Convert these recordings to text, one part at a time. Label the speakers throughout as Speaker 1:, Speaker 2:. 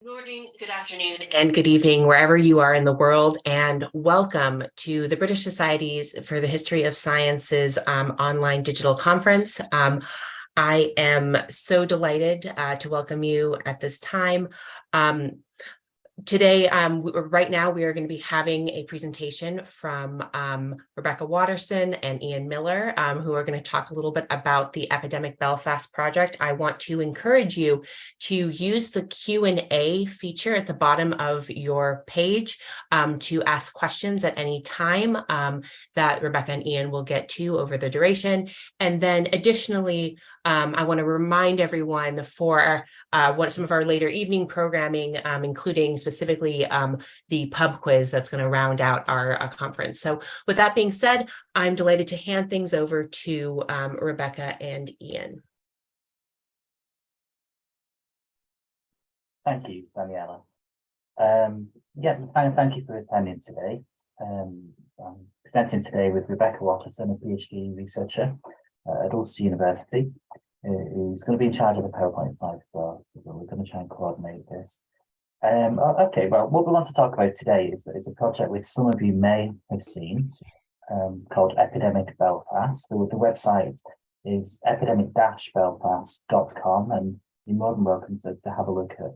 Speaker 1: Good morning, good afternoon, and good evening, wherever you are in the world, and welcome to the British Societies for the History of Sciences online digital conference. I am so delighted to welcome you at this time. Today, right now, we are going to be having a presentation from Rebecca Watterson and Ian Miller, who are going to talk a little bit about the Epidemic Belfast project. I want to encourage you to use the Q&A feature at the bottom of your page to ask questions at any time that Rebecca and Ian will get to over the duration. And then additionally, I want to remind everyone for some of our later evening programming, including specifically the pub quiz that's going to round out our conference. So with that being said, I'm delighted to hand things over to Rebecca and Ian.
Speaker 2: Thank you, Daniela. Thank you for attending today. I'm presenting today with Rebecca Watterson, a PhD researcher at Ulster University, who's going to be in charge of the PowerPoint slide as well. So we're going to try and coordinate this. Okay, well, what we want to talk about today is a project which some of you may have seen called Epidemic Belfast. The website is epidemic-belfast.com, and you're more than welcome to have a look at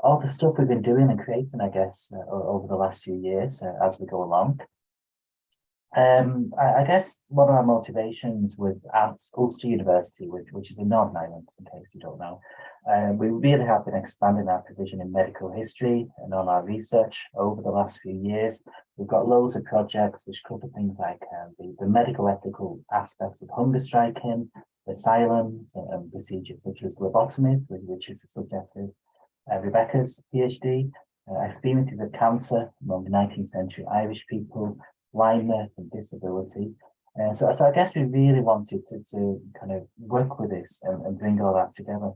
Speaker 2: all the stuff we've been doing and creating, I guess, over the last few years as we go along. I guess one of our motivations was at Ulster University, which is in Northern Ireland, in case you don't know. We really have been expanding our provision in medical history and on our research over the last few years. We've got loads of projects which cover things like the medical ethical aspects of hunger striking, asylums, and procedures such as lobotomy, which is a subject of Rebecca's PhD, experiences of cancer among 19th century Irish people, blindness and disability. So I guess we really wanted to kind of work with this and bring all that together.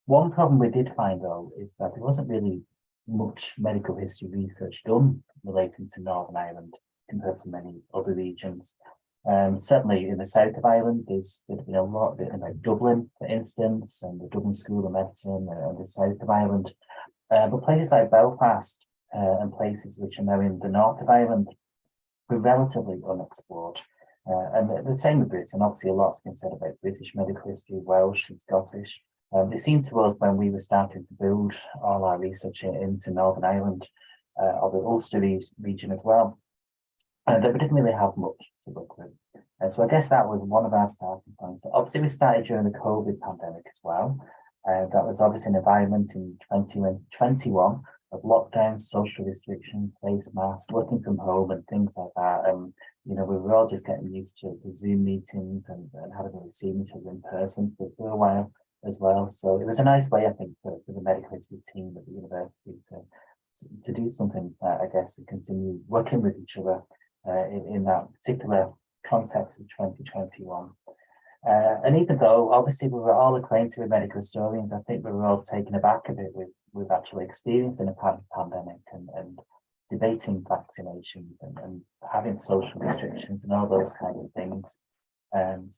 Speaker 2: One problem we did find, though, is that there wasn't really much medical history research done relating to Northern Ireland compared to many other regions. Certainly in the south of Ireland, there's been a lot about Dublin, for instance, and the Dublin School of Medicine and the south of Ireland. But places like Belfast and places which are now in the north of Ireland were relatively unexplored. And the same with Britain. Obviously, a lot's been said about British medical history, Welsh and Scottish. It seemed to us when we were starting to build all our research into Northern Ireland, or the Ulster region as well, that we didn't really have much to look with. So I guess that was one of our starting points. Obviously, we started during the COVID pandemic as well. That was obviously an environment in 2021 of lockdowns, social restrictions, face masks, working from home and things like that. We were all just getting used to the Zoom meetings and having to see each other in person for a while as well. So it was a nice way, I think, for the medical history team at the university to do something, I guess, to continue working with each other in that particular context of 2021. And even though obviously we were all acquainted with medical historians, I think we were all taken aback a bit with actually experiencing a pandemic and debating vaccinations and having social restrictions and all those kind of things. And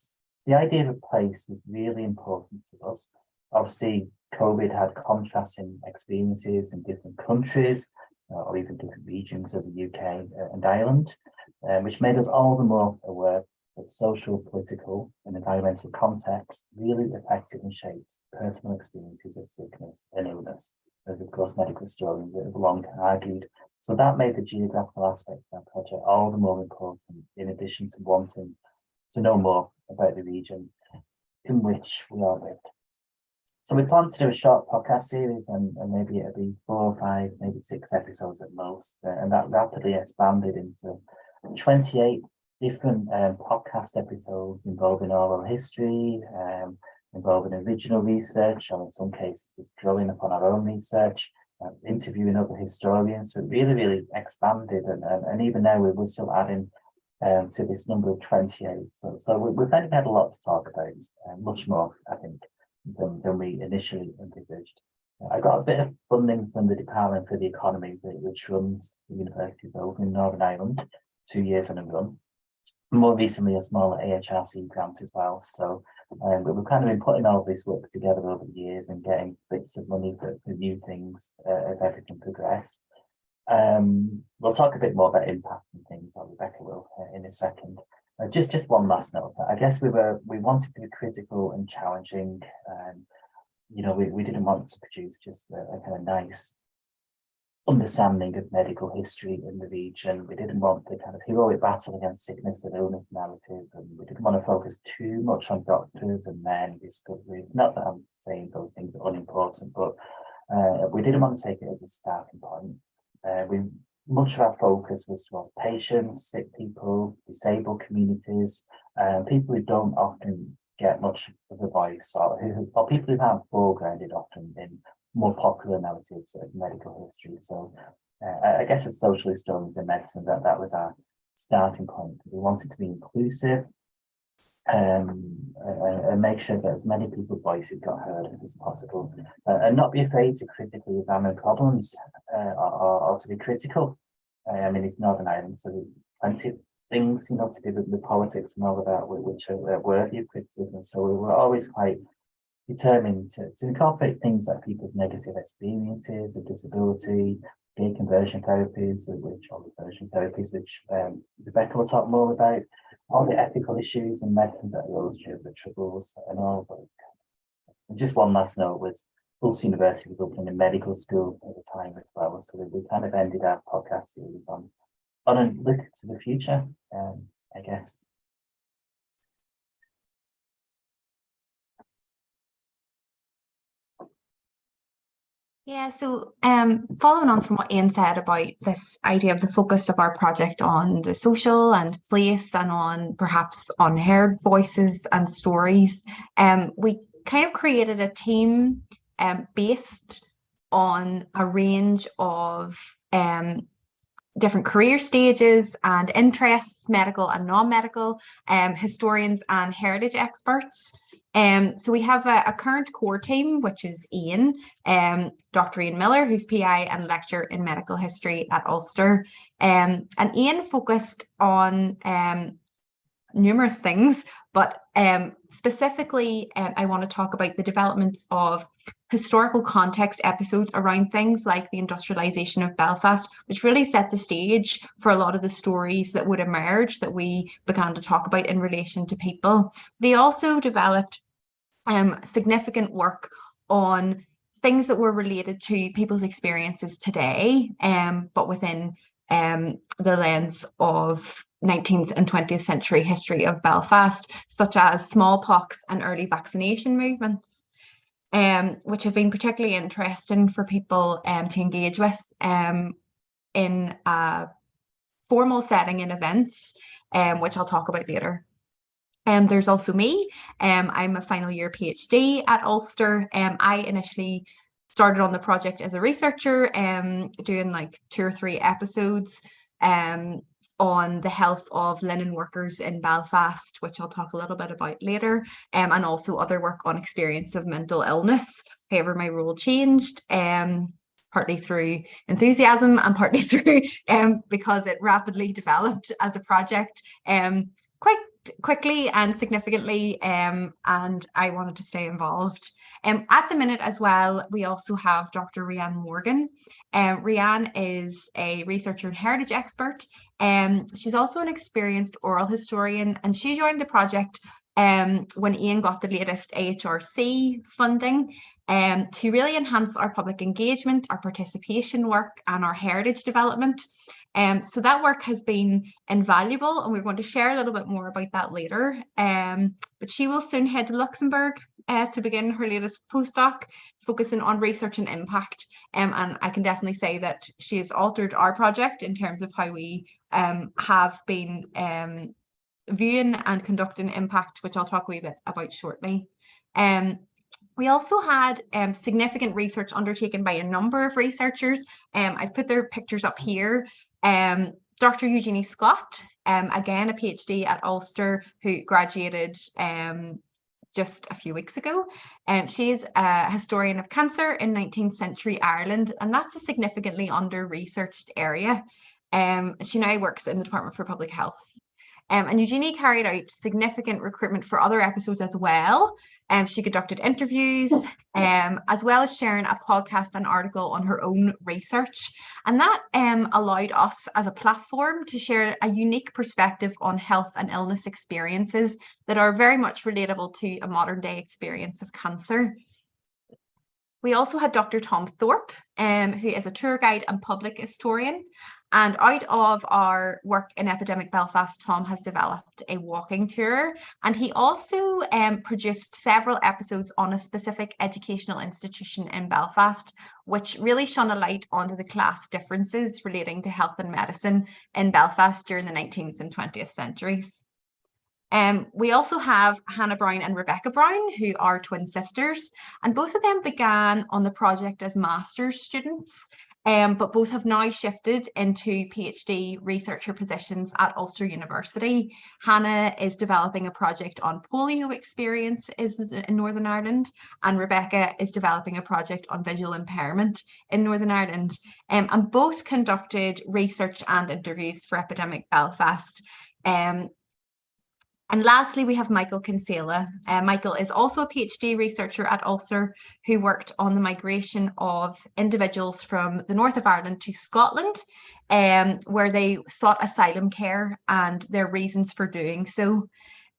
Speaker 2: the idea of a place was really important to us. Obviously, COVID had contrasting experiences in different countries or even different regions of the UK and Ireland, which made us all the more aware that social, political, and environmental context really affected and shaped personal experiences of sickness and illness, as of course medical historians have long argued. So that made the geographical aspect of our project all the more important, in addition to wanting to know more about the region in which we all lived. So we plan to do a short podcast series, and maybe it'll be 4 or 5, maybe 6 episodes at most, and that rapidly expanded into 28 different podcast episodes involving oral history, involving original research, or in some cases just drawing upon our own research, interviewing other historians. So it really expanded, and even now we're still adding to this number of 28. So we've had a lot to talk about, much more, I think, than we initially envisaged. I got a bit of funding from the Department for the Economy, which runs the universities over in Northern Ireland, 2 years on a run. more recently a smaller AHRC grant as well. So but we've kind of been putting all this work together over the years and getting bits of money for new things as everything progressed. We'll talk a bit more about impact and things, or Rebecca will in a second. Just one last note. I guess we wanted to be critical and challenging. We didn't want to produce just a kind of nice understanding of medical history in the region. We didn't want the kind of heroic battle against sickness and illness narrative, and we didn't want to focus too much on doctors and men discovery. Not that I'm saying those things are unimportant, but we didn't want to take it as a starting point. Much of our focus was towards patients, sick people, disabled communities, people who don't often get much of a voice, or people who aren't foregrounded often in more popular narratives of medical history. So I guess as social historians in medicine, that was our starting point. We wanted to be inclusive and make sure that as many people's voices got heard as possible, and not be afraid to critically examine problems or to be critical. I mean, it's Northern Ireland, so there's plenty of things, to do with the politics and all of that, which are worthy of criticism. So we were always quite determined to incorporate things like people's negative experiences of disability, gay conversion therapies, which Rebecca will talk more about, all the ethical issues in medicine that arose during the Troubles and all of those. And just one last note was Ulster University was opening a medical school at the time as well. So we kind of ended our podcast series on a look to the future, I guess.
Speaker 3: Yeah, so following on from what Ian said about this idea of the focus of our project on the social and place and on perhaps unheard voices and stories, we kind of created a team based on a range of different career stages and interests, medical and non-medical, historians and heritage experts. So we have a current core team, which is Ian, Dr. Ian Miller, who's PI and lecturer in medical history at Ulster. And Ian focused on numerous things, but specifically, I want to talk about the development of historical context episodes around things like the industrialization of Belfast, which really set the stage for a lot of the stories that would emerge that we began to talk about in relation to people. But he also developed significant work on things that were related to people's experiences today, but within the lens of 19th and 20th century history of Belfast, such as smallpox and early vaccination movements, which have been particularly interesting for people to engage with in a formal setting in events, which I'll talk about later. There's also me. I'm a final year PhD at Ulster. I initially started on the project as a researcher, doing like 2 or 3 episodes on the health of linen workers in Belfast, which I'll talk a little bit about later, and also other work on experience of mental illness. However, my role changed, partly through enthusiasm and partly through because it rapidly developed as a project quite quickly and significantly, and I wanted to stay involved. At the minute as well, we also have Dr. Rianne Morgan. Rianne is a researcher and heritage expert. She's also an experienced oral historian, and she joined the project when Ian got the latest AHRC funding to really enhance our public engagement, our participation work, and our heritage development. So that work has been invaluable, and we're going to share a little bit more about that later. But she will soon head to Luxembourg to begin her latest postdoc, focusing on research and impact. And I can definitely say that she has altered our project in terms of how we have been viewing and conducting impact, which I'll talk a wee bit about shortly. We also had significant research undertaken by a number of researchers. I've put their pictures up here. Dr. Eugenie Scott, again, a PhD at Ulster, who graduated just a few weeks ago. She's a historian of cancer in 19th century Ireland, and that's a significantly under-researched area. She now works in the Department for Public Health. And Eugenie carried out significant recruitment for other episodes as well. She conducted interviews, as well as sharing a podcast and article on her own research. And that allowed us as a platform to share a unique perspective on health and illness experiences that are very much relatable to a modern day experience of cancer. We also had Dr. Tom Thorpe, who is a tour guide and public historian. And out of our work in Epidemic Belfast, Tom has developed a walking tour. And he also produced several episodes on a specific educational institution in Belfast, which really shone a light onto the class differences relating to health and medicine in Belfast during the 19th and 20th centuries. We also have Hannah Brown and Rebecca Brown, who are twin sisters, and both of them began on the project as master's students, but both have now shifted into PhD researcher positions at Ulster University. Hannah is developing a project on polio experiences in Northern Ireland, and Rebecca is developing a project on visual impairment in Northern Ireland. And both conducted research and interviews for Epidemic Belfast. And lastly, we have Michael Kinsella. Michael is also a PhD researcher at Ulster who worked on the migration of individuals from the north of Ireland to Scotland, where they sought asylum care and their reasons for doing so.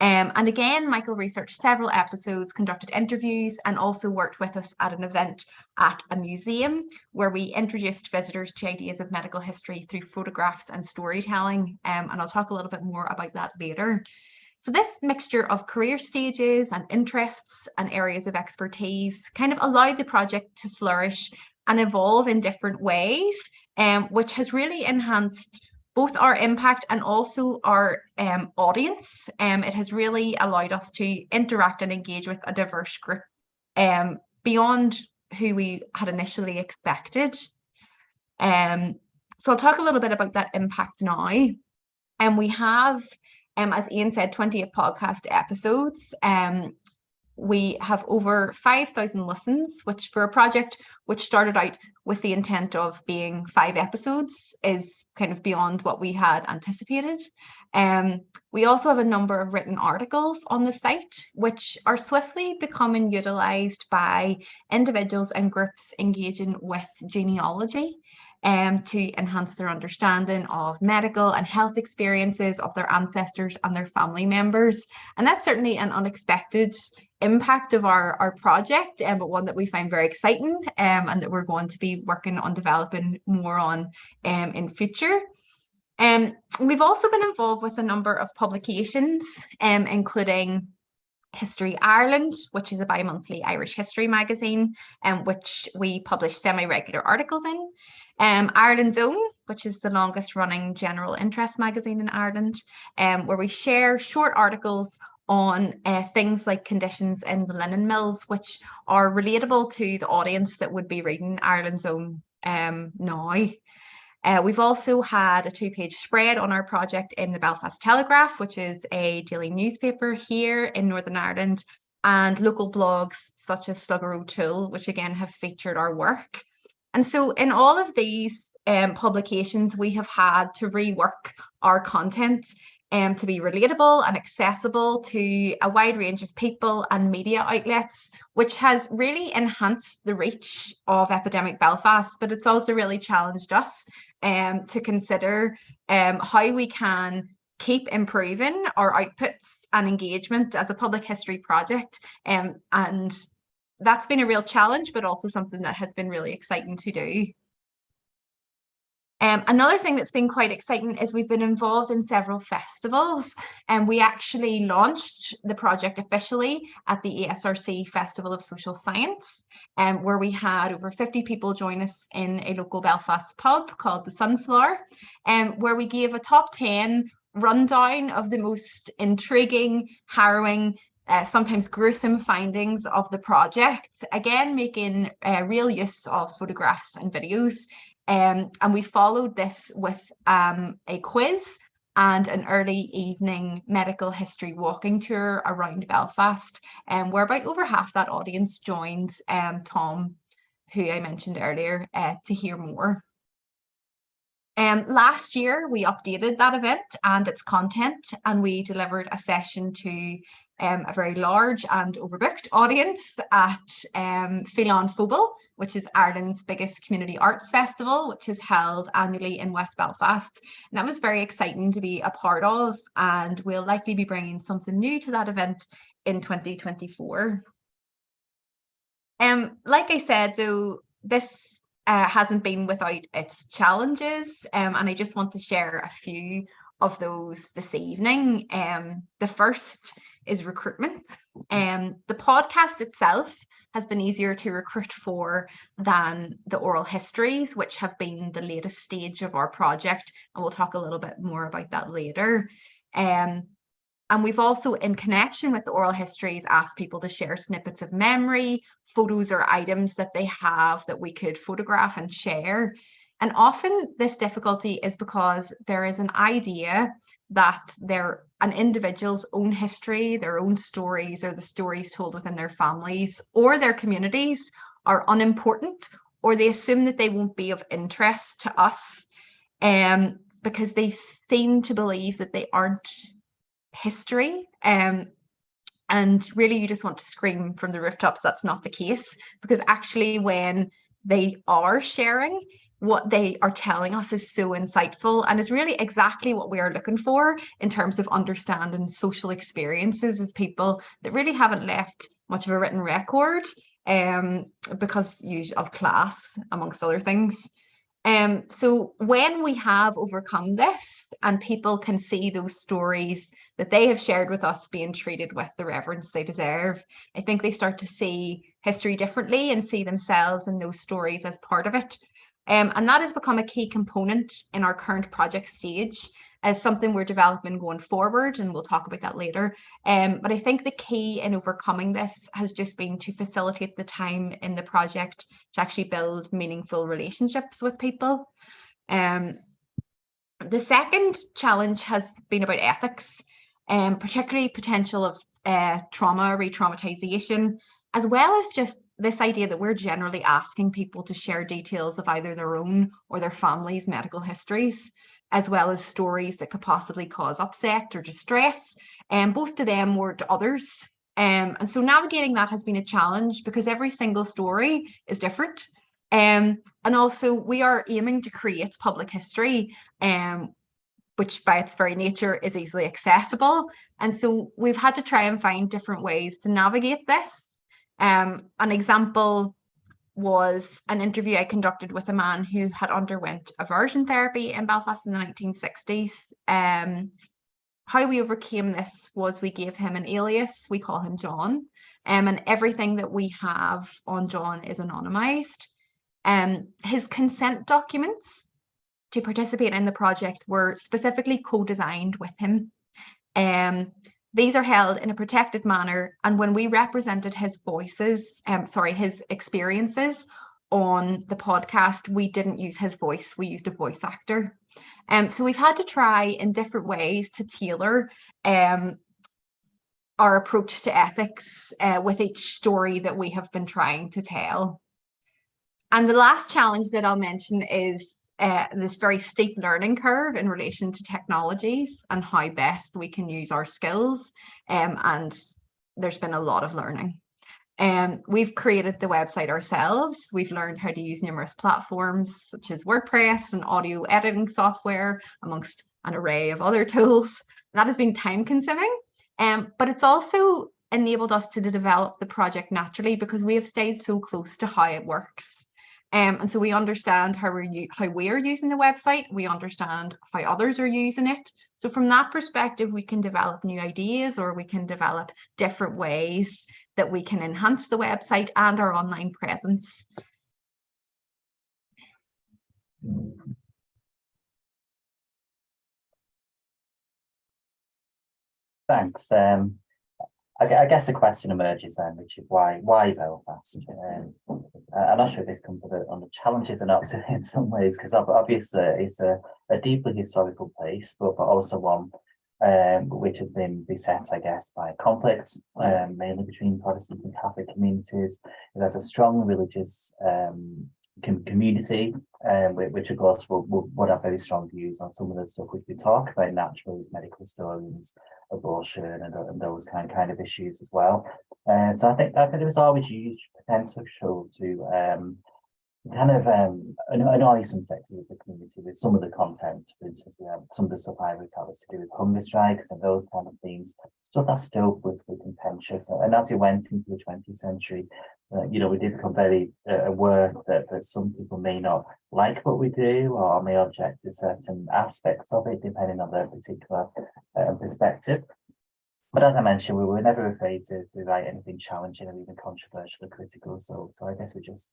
Speaker 3: And again, Michael researched several episodes, conducted interviews, and also worked with us at an event at a museum where we introduced visitors to ideas of medical history through photographs and storytelling. And I'll talk a little bit more about that later. So this mixture of career stages and interests and areas of expertise kind of allowed the project to flourish and evolve in different ways, which has really enhanced both our impact and also our audience. It has really allowed us to interact and engage with a diverse group beyond who we had initially expected. So I'll talk a little bit about that impact now. And we have, as Ian said, 28 podcast episodes. We have over 5,000 listens, which for a project which started out with the intent of being 5 episodes is kind of beyond what we had anticipated. We also have a number of written articles on the site, which are swiftly becoming utilised by individuals and groups engaging with genealogy, to enhance their understanding of medical and health experiences of their ancestors and their family members. And that's certainly an unexpected impact of our project, but one that we find very exciting, and that we're going to be working on developing more on in future. We've also been involved with a number of publications, including History Ireland, which is a bi-monthly Irish history magazine, which we publish semi-regular articles in. Ireland's Own, which is the longest running general interest magazine in Ireland, where we share short articles on things like conditions in the linen mills, which are relatable to the audience that would be reading Ireland's Own now. We've also had a 2-page spread on our project in the Belfast Telegraph, which is a daily newspaper here in Northern Ireland, and local blogs such as Slugger O'Toole, which again have featured our work. And so in all of these publications, we have had to rework our content to be relatable and accessible to a wide range of people and media outlets, which has really enhanced the reach of Epidemic Belfast, but it's also really challenged us to consider how we can keep improving our outputs and engagement as a public history project. And that's been a real challenge, but also something that has been really exciting to do. Another thing that's been quite exciting is we've been involved in several festivals, and we actually launched the project officially at the ESRC Festival of Social Science, where we had over 50 people join us in a local Belfast pub called the Sunflower, where we gave a top 10 rundown of the most intriguing, harrowing, sometimes gruesome findings of the project, again making real use of photographs and videos. And we followed this with a quiz and an early evening medical history walking tour around Belfast, where about over half that audience joined Tom, who I mentioned earlier, to hear more. Last year, we updated that event and its content, and we delivered a session to a very large and overbooked audience at Fílan Fóbal, which is Ireland's biggest community arts festival, which is held annually in West Belfast. And that was very exciting to be a part of, and we'll likely be bringing something new to that event in 2024. Like I said, though, this hasn't been without its challenges, and I just want to share a few of those this evening. The first is recruitment. The podcast itself has been easier to recruit for than the oral histories, which have been the latest stage of our project, and we'll talk a little bit more about that later. And we've also, in connection with the oral histories, asked people to share snippets of memory, photos or items that they have that we could photograph and share. And often this difficulty is because there is an idea that an individual's own history, their own stories, or the stories told within their families or their communities are unimportant, or they assume that they won't be of interest to us, because they seem to believe that they aren't history. And really you just want to scream from the rooftops that's not the case, because actually when they are sharing, what they are telling us is so insightful and is really exactly what we are looking for in terms of understanding social experiences of people that really haven't left much of a written record, because of class, amongst other things. So when we have overcome this and people can see those stories that they have shared with us being treated with the reverence they deserve, I think they start to see history differently and see themselves in those stories as part of it. And that has become a key component in our current project stage as something we're developing going forward, and we'll talk about that later. But I think the key in overcoming this has just been to facilitate the time in the project to actually build meaningful relationships with people. The second challenge has been about ethics, particularly potential of trauma, re-traumatization, as well as just this idea that we're generally asking people to share details of either their own or their family's medical histories, as well as stories that could possibly cause upset or distress, both to them or to others. And so navigating that has been a challenge because every single story is different. And also we are aiming to create public history, which by its very nature is easily accessible. And so we've had to try and find different ways to navigate this. An example was an interview I conducted with a man who had underwent aversion therapy in Belfast in the 1960s. How we overcame this was we gave him an alias, we call him John, and everything that we have on John is anonymized. His consent documents to participate in the project were specifically co-designed with him. These are held in a protected manner, and when we represented his his experiences on the podcast, we didn't use his voice, we used a voice actor. So we've had to try in different ways to tailor our approach to ethics with each story that we have been trying to tell. And the last challenge that I'll mention is this very steep learning curve in relation to technologies and how best we can use our skills. And there's been a lot of learning. We've created the website ourselves. We've learned how to use numerous platforms such as WordPress and audio editing software, amongst an array of other tools. That has been time consuming, but it's also enabled us to develop the project naturally because we have stayed so close to how it works. And so we understand how we're using the website, we understand how others are using it. So from that perspective, we can develop new ideas, or we can develop different ways that we can enhance the website and our online presence.
Speaker 2: Thanks. I guess the question emerges then, which is why Belfast? I'm not sure if this comes on the challenges and ups in some ways, because obviously it's a deeply historical place, but also one which has been beset, I guess, by conflicts, mainly between Protestant and Catholic communities. It has a strong religious community, which of course would have very strong views on some of the stuff which we talk about naturally as medical historians, abortion and those kind of issues as well. So I think there was always huge potential to annoy some sectors of the community with some of the content. For instance, we have some of the stuff I wrote out was to do with hunger strikes and those kind of themes, stuff that's still politically contentious. And as we went into the 20th century, we did become very aware that some people may not like what we do or may object to certain aspects of it, depending on their particular perspective. But as I mentioned, we were never afraid to write anything challenging or even controversial or critical. So I guess we just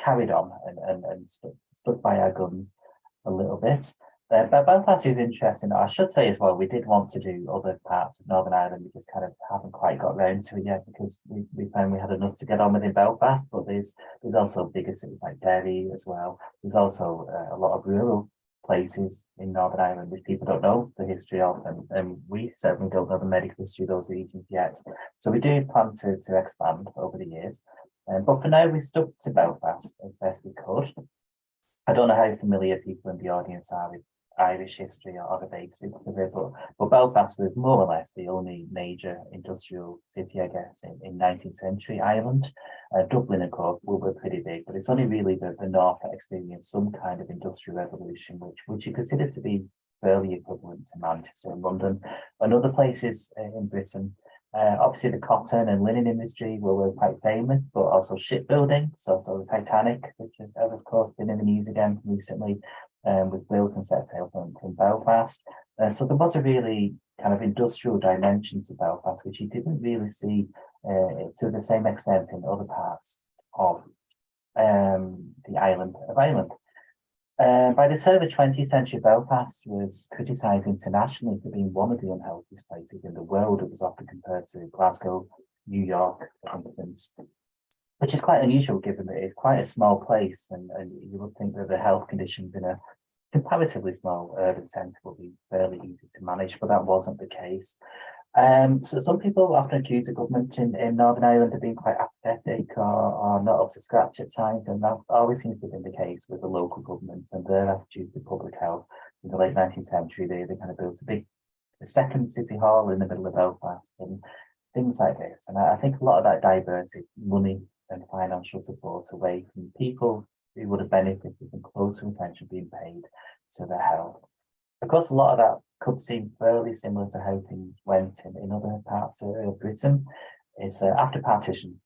Speaker 2: carried on and stuck by our guns a little bit. But Belfast is interesting. I should say as well, we did want to do other parts of Northern Ireland. We just kind of haven't quite got round to it yet because we found we had enough to get on with in Belfast. But there's also bigger cities like Derry as well. There's also a lot of rural places in Northern Ireland which people don't know the history of, and we certainly don't know the medical history of those regions yet. So we do plan to expand over the years. But for now, we stuck to Belfast as best we could. I don't know how familiar people in the audience are with Irish history or the basics of it, but Belfast was more or less the only major industrial city, I guess, in 19th century Ireland. Dublin and Cork were pretty big, but it's only really the north that experienced some kind of industrial revolution, which you consider to be fairly equivalent to Manchester and London and other places in Britain. Obviously, the cotton and linen industry were quite famous, but also shipbuilding. So the Titanic, which has of course been in the news again recently, was built and set sail from Belfast. So there was a really kind of industrial dimension to Belfast, which you didn't really see to the same extent in other parts of the island of Ireland. By the turn of the 20th century, Belfast was criticised internationally for being one of the unhealthiest places in the world. It was often compared to Glasgow, New York, for instance, which is quite unusual given that it's quite a small place, and you would think that the health conditions in a comparatively small urban centre would be fairly easy to manage, but that wasn't the case. So some people often accuse the government in Northern Ireland of being quite apathetic or not up to scratch at times, and that always seems to have been the case with the local government and their attitudes to public health. In the late 19th century, they kind of built a second city hall in the middle of Belfast and things like this. And I think a lot of that diverted money and financial support away from people who would have benefited from closer attention being paid to their health. Of course, a lot of that could seem fairly similar to how things went in other parts of Britain. It's after partition,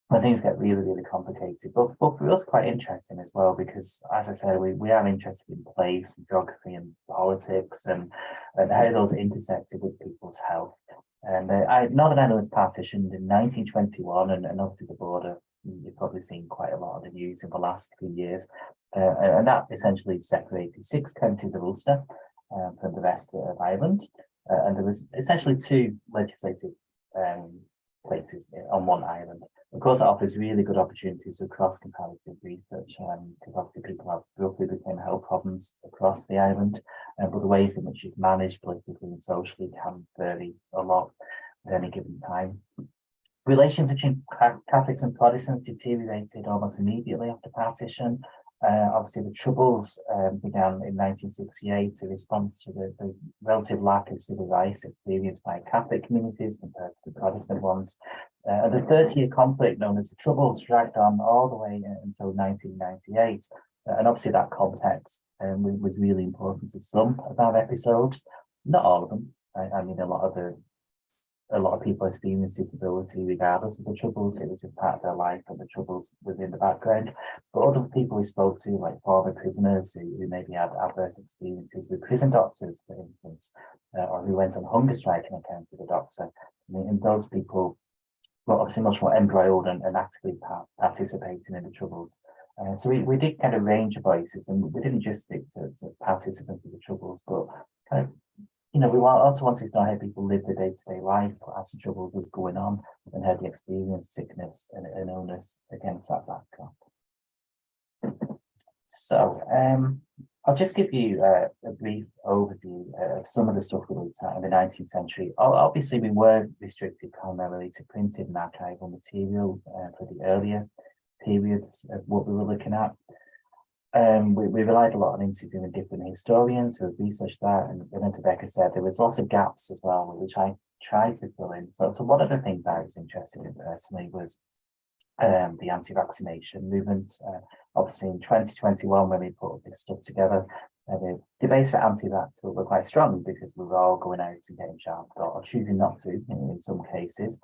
Speaker 2: when things get really, really complicated. But for us, quite interesting as well, because as I said, we are interested in place, and geography and politics and how those intersected with people's health. And Northern Ireland was partitioned in 1921, and obviously the border, you've probably seen quite a lot of the news in the last few years. And that essentially separated 6 counties of Ulster from the rest of Ireland. And there was essentially 2 legislative places on one island. Of course, it offers really good opportunities for cross-comparative research, because obviously people have roughly the same health problems across the island, but the ways in which it's managed politically and socially can vary a lot at any given time. Relations between Catholics and Protestants deteriorated almost immediately after partition. Obviously, the Troubles began in 1968 in response to the relative lack of civil rights experienced by Catholic communities compared to the Protestant ones. The 30-year conflict known as the Troubles dragged on all the way until 1998. And obviously that context was really important to some of our episodes, not all of them. I mean, a lot of people experience disability regardless of the Troubles. It was just part of their life, and the Troubles was in the background. But other people we spoke to, like former prisoners who maybe had adverse experiences with prison doctors, for instance, or who went on hunger strike and encountered a doctor. I mean, and those people were obviously much more embroiled and actively participating in the Troubles. So we did kind of range of voices, and we didn't just stick to participants of the Troubles, but kind of, we also wanted to know how people live their day-to-day life as the Troubles was going on, and how they experienced sickness and illness against that backdrop. So I'll just give you a brief overview of some of the stuff we looked at in the 19th century. Obviously, we were restricted primarily to printed and archival material for the earlier periods of what we were looking at. we relied a lot on interviewing different historians who have researched that, and as Rebecca said, there was lots of gaps as well, which I tried to fill in. So one of the things I was interested in personally was the anti-vaccination movement. Obviously, in 2021, when we put this stuff together, the debates for anti-vax were quite strong because we were all going out and getting jabbed or choosing not to in some cases.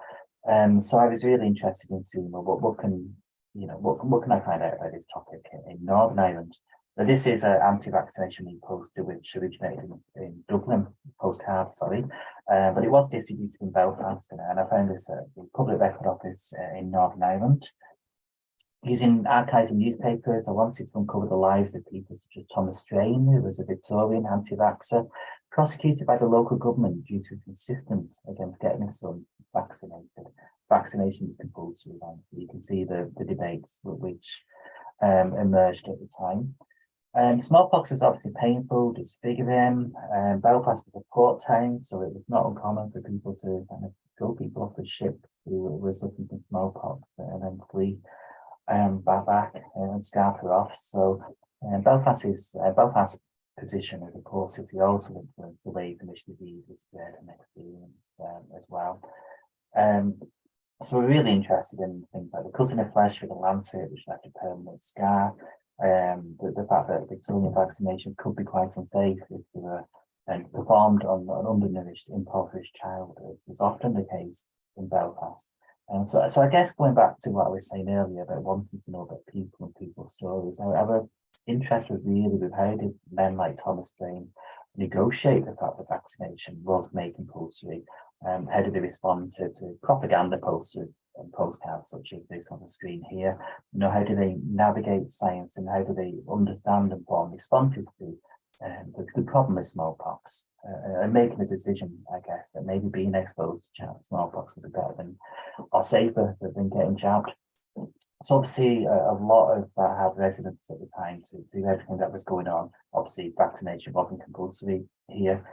Speaker 2: So I was really interested in seeing what can what can I find out about this topic in Northern Ireland. So this is an anti-vaccination poster which originated in Dublin, postcard, sorry, but it was distributed in Belfast, and I found this the Public Record Office in Northern Ireland. Using archives and newspapers, I wanted to uncover the lives of people such as Thomas Strain, who was a Victorian anti-vaxxer, prosecuted by the local government due to his insistence against getting his son vaccinated. Vaccination is compulsory, and you can see the debates which emerged at the time. Smallpox was obviously painful, disfiguring. Belfast was a port town, so it was not uncommon for people to kind of throw people off the ship who were suffering from smallpox and then flee back and scarper off. So Belfast's position as a port city also influenced the ways in which disease was spread and experienced as well. So we're really interested in things like the cutting of flesh with a lancet, which left a permanent scar. The fact that Victorian vaccinations could be quite unsafe if they were performed on an undernourished, impoverished child, as was often the case in Belfast. So I guess going back to what I was saying earlier about wanting to know about people and people's stories, our interest was really with how did men like Thomas Strain negotiate the fact that vaccination was made compulsory. How did they respond to propaganda posters and postcards such as this on the screen here? How do they navigate science, and how do they understand and form responses to the problem with smallpox, and making a decision, I guess, that maybe being exposed to smallpox would be better than or safer than getting jabbed. So obviously a lot of that had resonance at the time to everything that was going on. Obviously vaccination wasn't compulsory here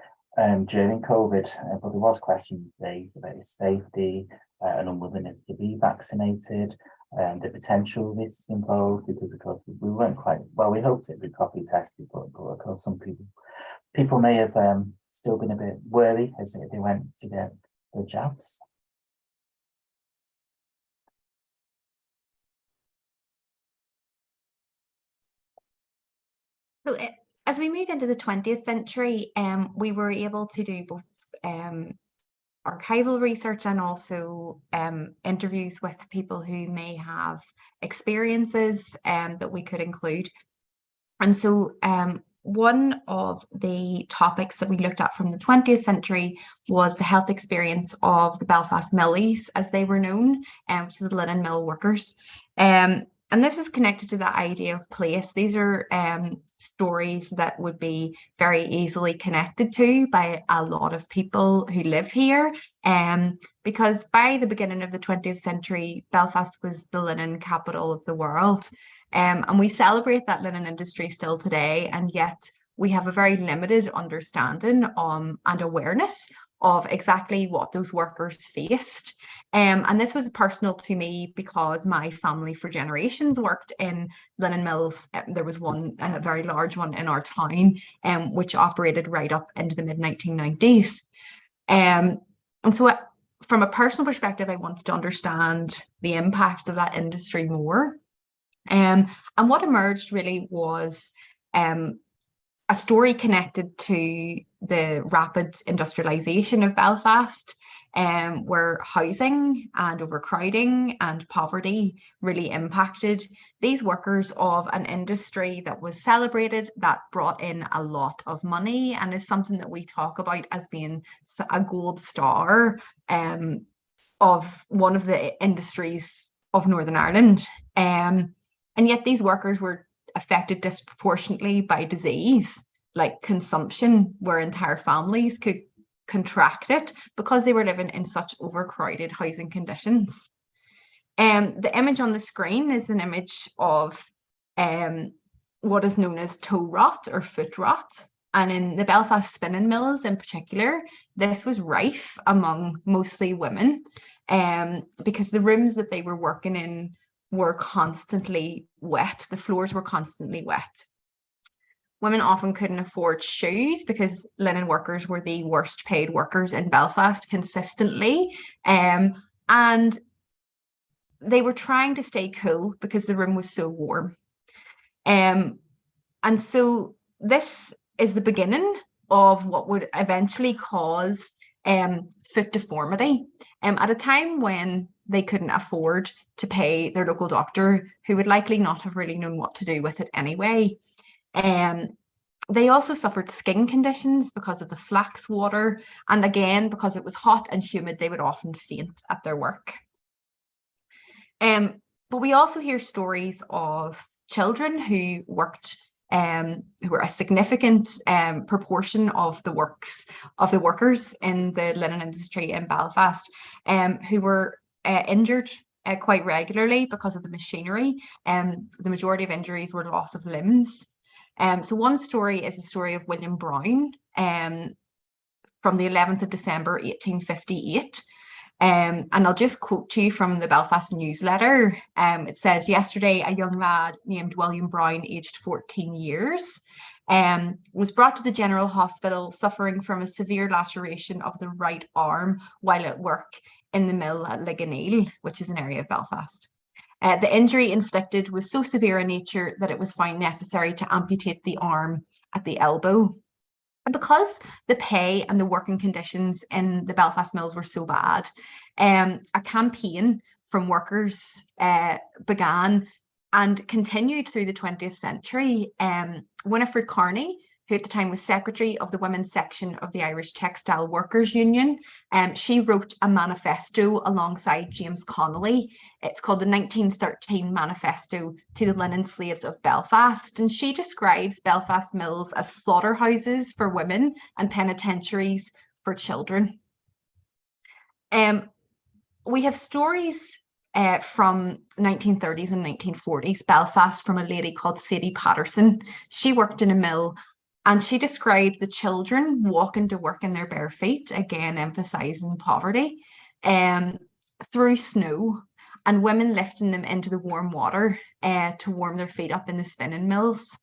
Speaker 2: during COVID, but there was questions raised about its safety and unwillingness to be vaccinated, the potential risks involved, because of course we weren't quite, well, we hoped it'd be properly tested, but of course some people may have still been a bit worried as they went to get the jabs.
Speaker 3: So as we moved into the 20th century, we were able to do both archival research and also interviews with people who may have experiences that we could include. And so one of the topics that we looked at from the 20th century was the health experience of the Belfast Millies, as they were known, which is the linen mill workers. And this is connected to that idea of place. These are stories that would be very easily connected to by a lot of people who live here. Because by the beginning of the 20th century, Belfast was the linen capital of the world. And we celebrate that linen industry still today, and yet we have a very limited understanding and awareness of exactly what those workers faced. And this was personal to me because my family for generations worked in linen mills. There was one, a very large one in our town, which operated right up into the mid-1990s. And so from a personal perspective, I wanted to understand the impact of that industry more. And what emerged really was a story connected to the rapid industrialisation of Belfast, where housing and overcrowding and poverty really impacted these workers of an industry that was celebrated, that brought in a lot of money, and is something that we talk about as being a gold star of one of the industries of Northern Ireland. And yet these workers were affected disproportionately by disease, like consumption, where entire families could contract it because they were living in such overcrowded housing conditions. The image on the screen is an image of what is known as toe rot or foot rot. And in the Belfast spinning mills in particular, this was rife among mostly women, because the rooms that they were working in were constantly wet. The floors were constantly wet. Women often couldn't afford shoes because linen workers were the worst paid workers in Belfast consistently. And they were trying to stay cool because the room was so warm. And so this is the beginning of what would eventually cause foot deformity. At a time when they couldn't afford to pay their local doctor, who would likely not have really known what to do with it anyway. They also suffered skin conditions because of the flax water. And again, because it was hot and humid, they would often faint at their work. But we also hear stories of children who worked, who were a significant proportion of the workers in the linen industry in Belfast, who were injured quite regularly because of the machinery. The majority of injuries were loss of limbs. So one story is the story of William Brown from the 11th of December 1858. And I'll just quote to you from the Belfast newsletter. It says, yesterday, a young lad named William Brown, aged 14 years, was brought to the General Hospital suffering from a severe laceration of the right arm while at work in the mill at Liganeel, which is an area of Belfast. The injury inflicted was so severe in nature that it was found necessary to amputate the arm at the elbow. And because the pay and the working conditions in the Belfast mills were so bad, a campaign from workers began and continued through the 20th century. Winifred Carney, who at the time was secretary of the women's section of the Irish Textile Workers Union, she wrote a manifesto alongside James Connolly. It's called the 1913 Manifesto to the Linen Slaves of Belfast. And she describes Belfast mills as slaughterhouses for women and penitentiaries for children. We have stories from 1930s and 1940s Belfast from a lady called Sadie Patterson. She worked in a mill and she described the children walking to work in their bare feet, again emphasising poverty, through snow, and women lifting them into the warm water to warm their feet up in the spinning mills.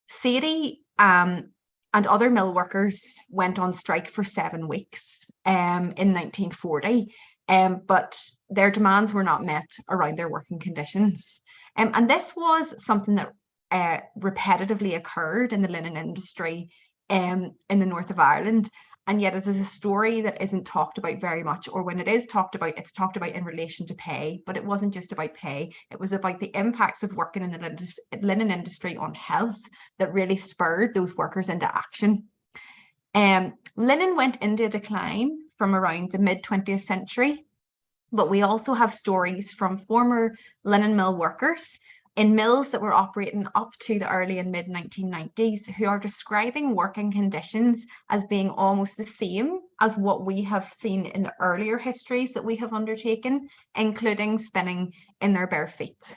Speaker 3: Sadie and other mill workers went on strike for 7 weeks in 1940, but their demands were not met around their working conditions. And this was something that repetitively occurred in the linen industry in the north of Ireland, and yet it is a story that isn't talked about very much, or when it is talked about, it's talked about in relation to pay. But it wasn't just about pay, it was about the impacts of working in the linen industry on health that really spurred those workers into action. Linen went into decline from around the mid-20th century, but we also have stories from former linen mill workers in mills that were operating up to the early and mid 1990s who are describing working conditions as being almost the same as what we have seen in the earlier histories that we have undertaken, including spinning in their bare feet.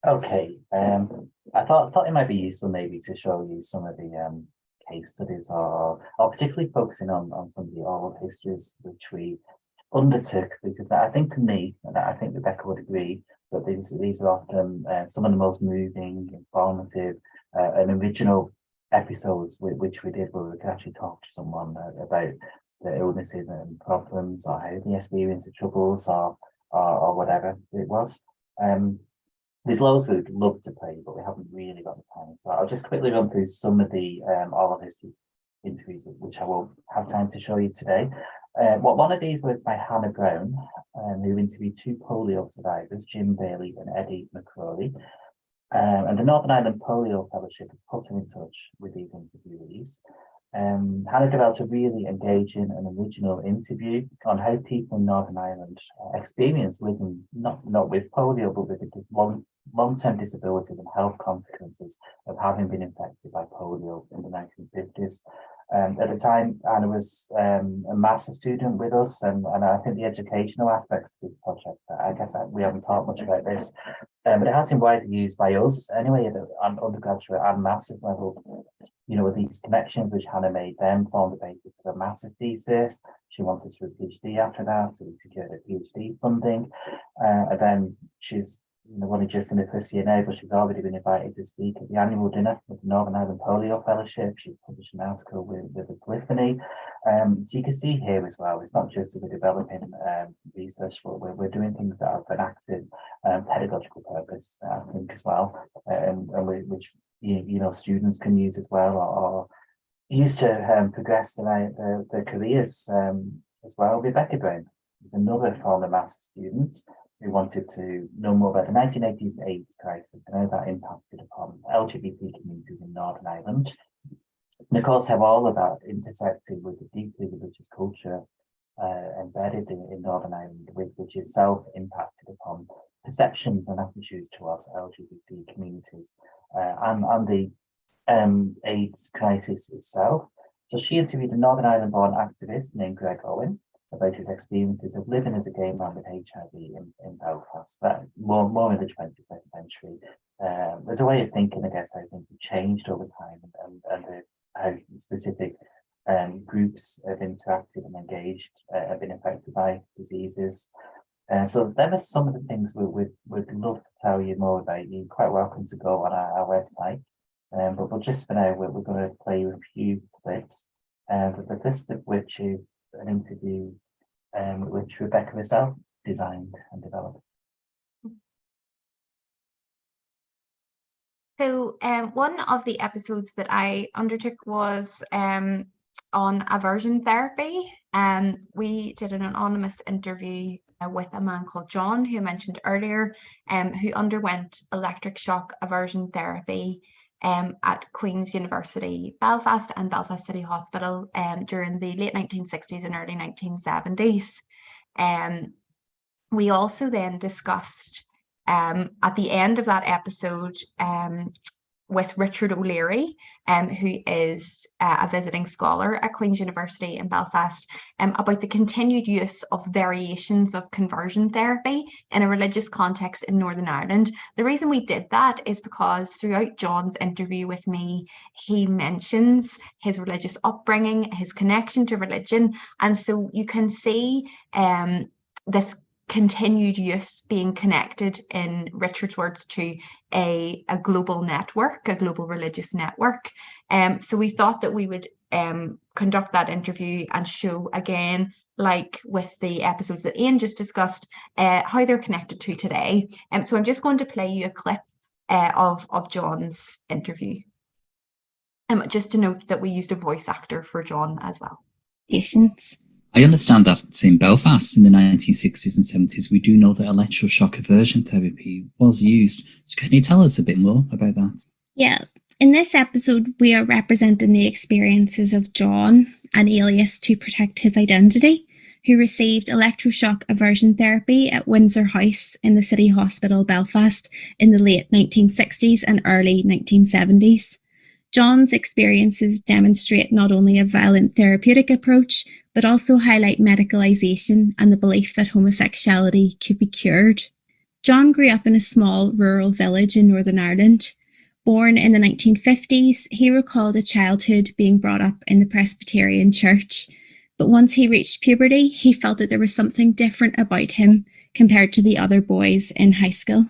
Speaker 2: Okay, I thought it might be useful maybe to show you some of the case studies or particularly focusing on some of the oral histories which we undertook, because I think to me, and I think Rebecca would agree, that these are often some of the most moving, informative and original episodes which we did, where we could actually talk to someone about their illnesses and problems, or how they experience the troubles, or whatever it was. There's loads we'd love to play, but we haven't really got the time. So I'll just quickly run through some of the oral history interviews, which I won't have time to show you today. One of these was by Hannah Brown, who interviewed 2 polio survivors, Jim Bailey and Eddie McCrory. And the Northern Ireland Polio Fellowship put her in touch with these interviewees. Hannah developed a really engaging and original interview on how people in Northern Ireland experience living not with polio, but with the long-term disabilities and health consequences of having been infected by polio in the 1950s. At the time, Anna was a master's student with us, and I think the educational aspects of this project, I guess we haven't talked much about this, but it has been widely used by us anyway at an undergraduate and master's level. You know, with these connections which Hannah made then formed the basis of a master's thesis. She wanted to do a PhD after that, so we secured a PhD funding. And then she's only just in the first year now, but she's already been invited to speak at the annual dinner with the Northern Ireland Polio Fellowship. She's published an article with a polyphony. So you can see here as well, it's not just that we're developing research, but we're doing things that have an active pedagogical purpose, I think, as well, which students can use as well, or use to progress their careers as well. Rebecca Brown is another former master's student who wanted to know more about the 1980s AIDS crisis and how that impacted upon LGBT communities in Northern Ireland. And of course, how all of that intersected with the deeply religious culture embedded in Northern Ireland, which itself impacted upon perceptions and attitudes towards LGBT communities and the AIDS crisis itself. So she interviewed a Northern Ireland-born activist named Greg Owen about his experiences of living as a gay man with HIV in Belfast, that more in the 21st century. There's a way of thinking, I guess, how things have changed over time and how specific groups have interacted and engaged, have been affected by diseases. So there are some of the things we'd love to tell you more about. You're quite welcome to go on our website. But just for now, we're going to play you a few clips, the first of which is an interview which Rebecca herself designed and developed.
Speaker 3: So one of the episodes that I undertook was on aversion therapy. We did an anonymous interview with a man called John, who I mentioned earlier, who underwent electric shock aversion therapy at Queen's University, Belfast and Belfast City Hospital during the late 1960s and early 1970s. We also then discussed at the end of that episode with Richard O'Leary, who is a visiting scholar at Queen's University in Belfast, about the continued use of variations of conversion therapy in a religious context in Northern Ireland. The reason we did that is because throughout John's interview with me, he mentions his religious upbringing, his connection to religion, and so you can see this continued use being connected, in Richard's words, to a global network, a global religious network. So we thought that we would conduct that interview and show again, like with the episodes that Ian just discussed, how they're connected to today. So I'm just going to play you a clip of John's interview. Just to note that we used a voice actor for John as well.
Speaker 4: Patients. I understand that in Belfast in the 1960s and 70s, we do know that electroshock aversion therapy was used. So can you tell us a bit more about that?
Speaker 5: Yeah. In this episode, we are representing the experiences of John, an alias to protect his identity, who received electroshock aversion therapy at Windsor House in the City Hospital, Belfast, in the late 1960s and early 1970s. John's experiences demonstrate not only a violent therapeutic approach, but also highlight medicalisation and the belief that homosexuality could be cured. John grew up in a small rural village in Northern Ireland. Born in the 1950s, he recalled a childhood being brought up in the Presbyterian Church. But once he reached puberty, he felt that there was something different about him compared to the other boys in high school.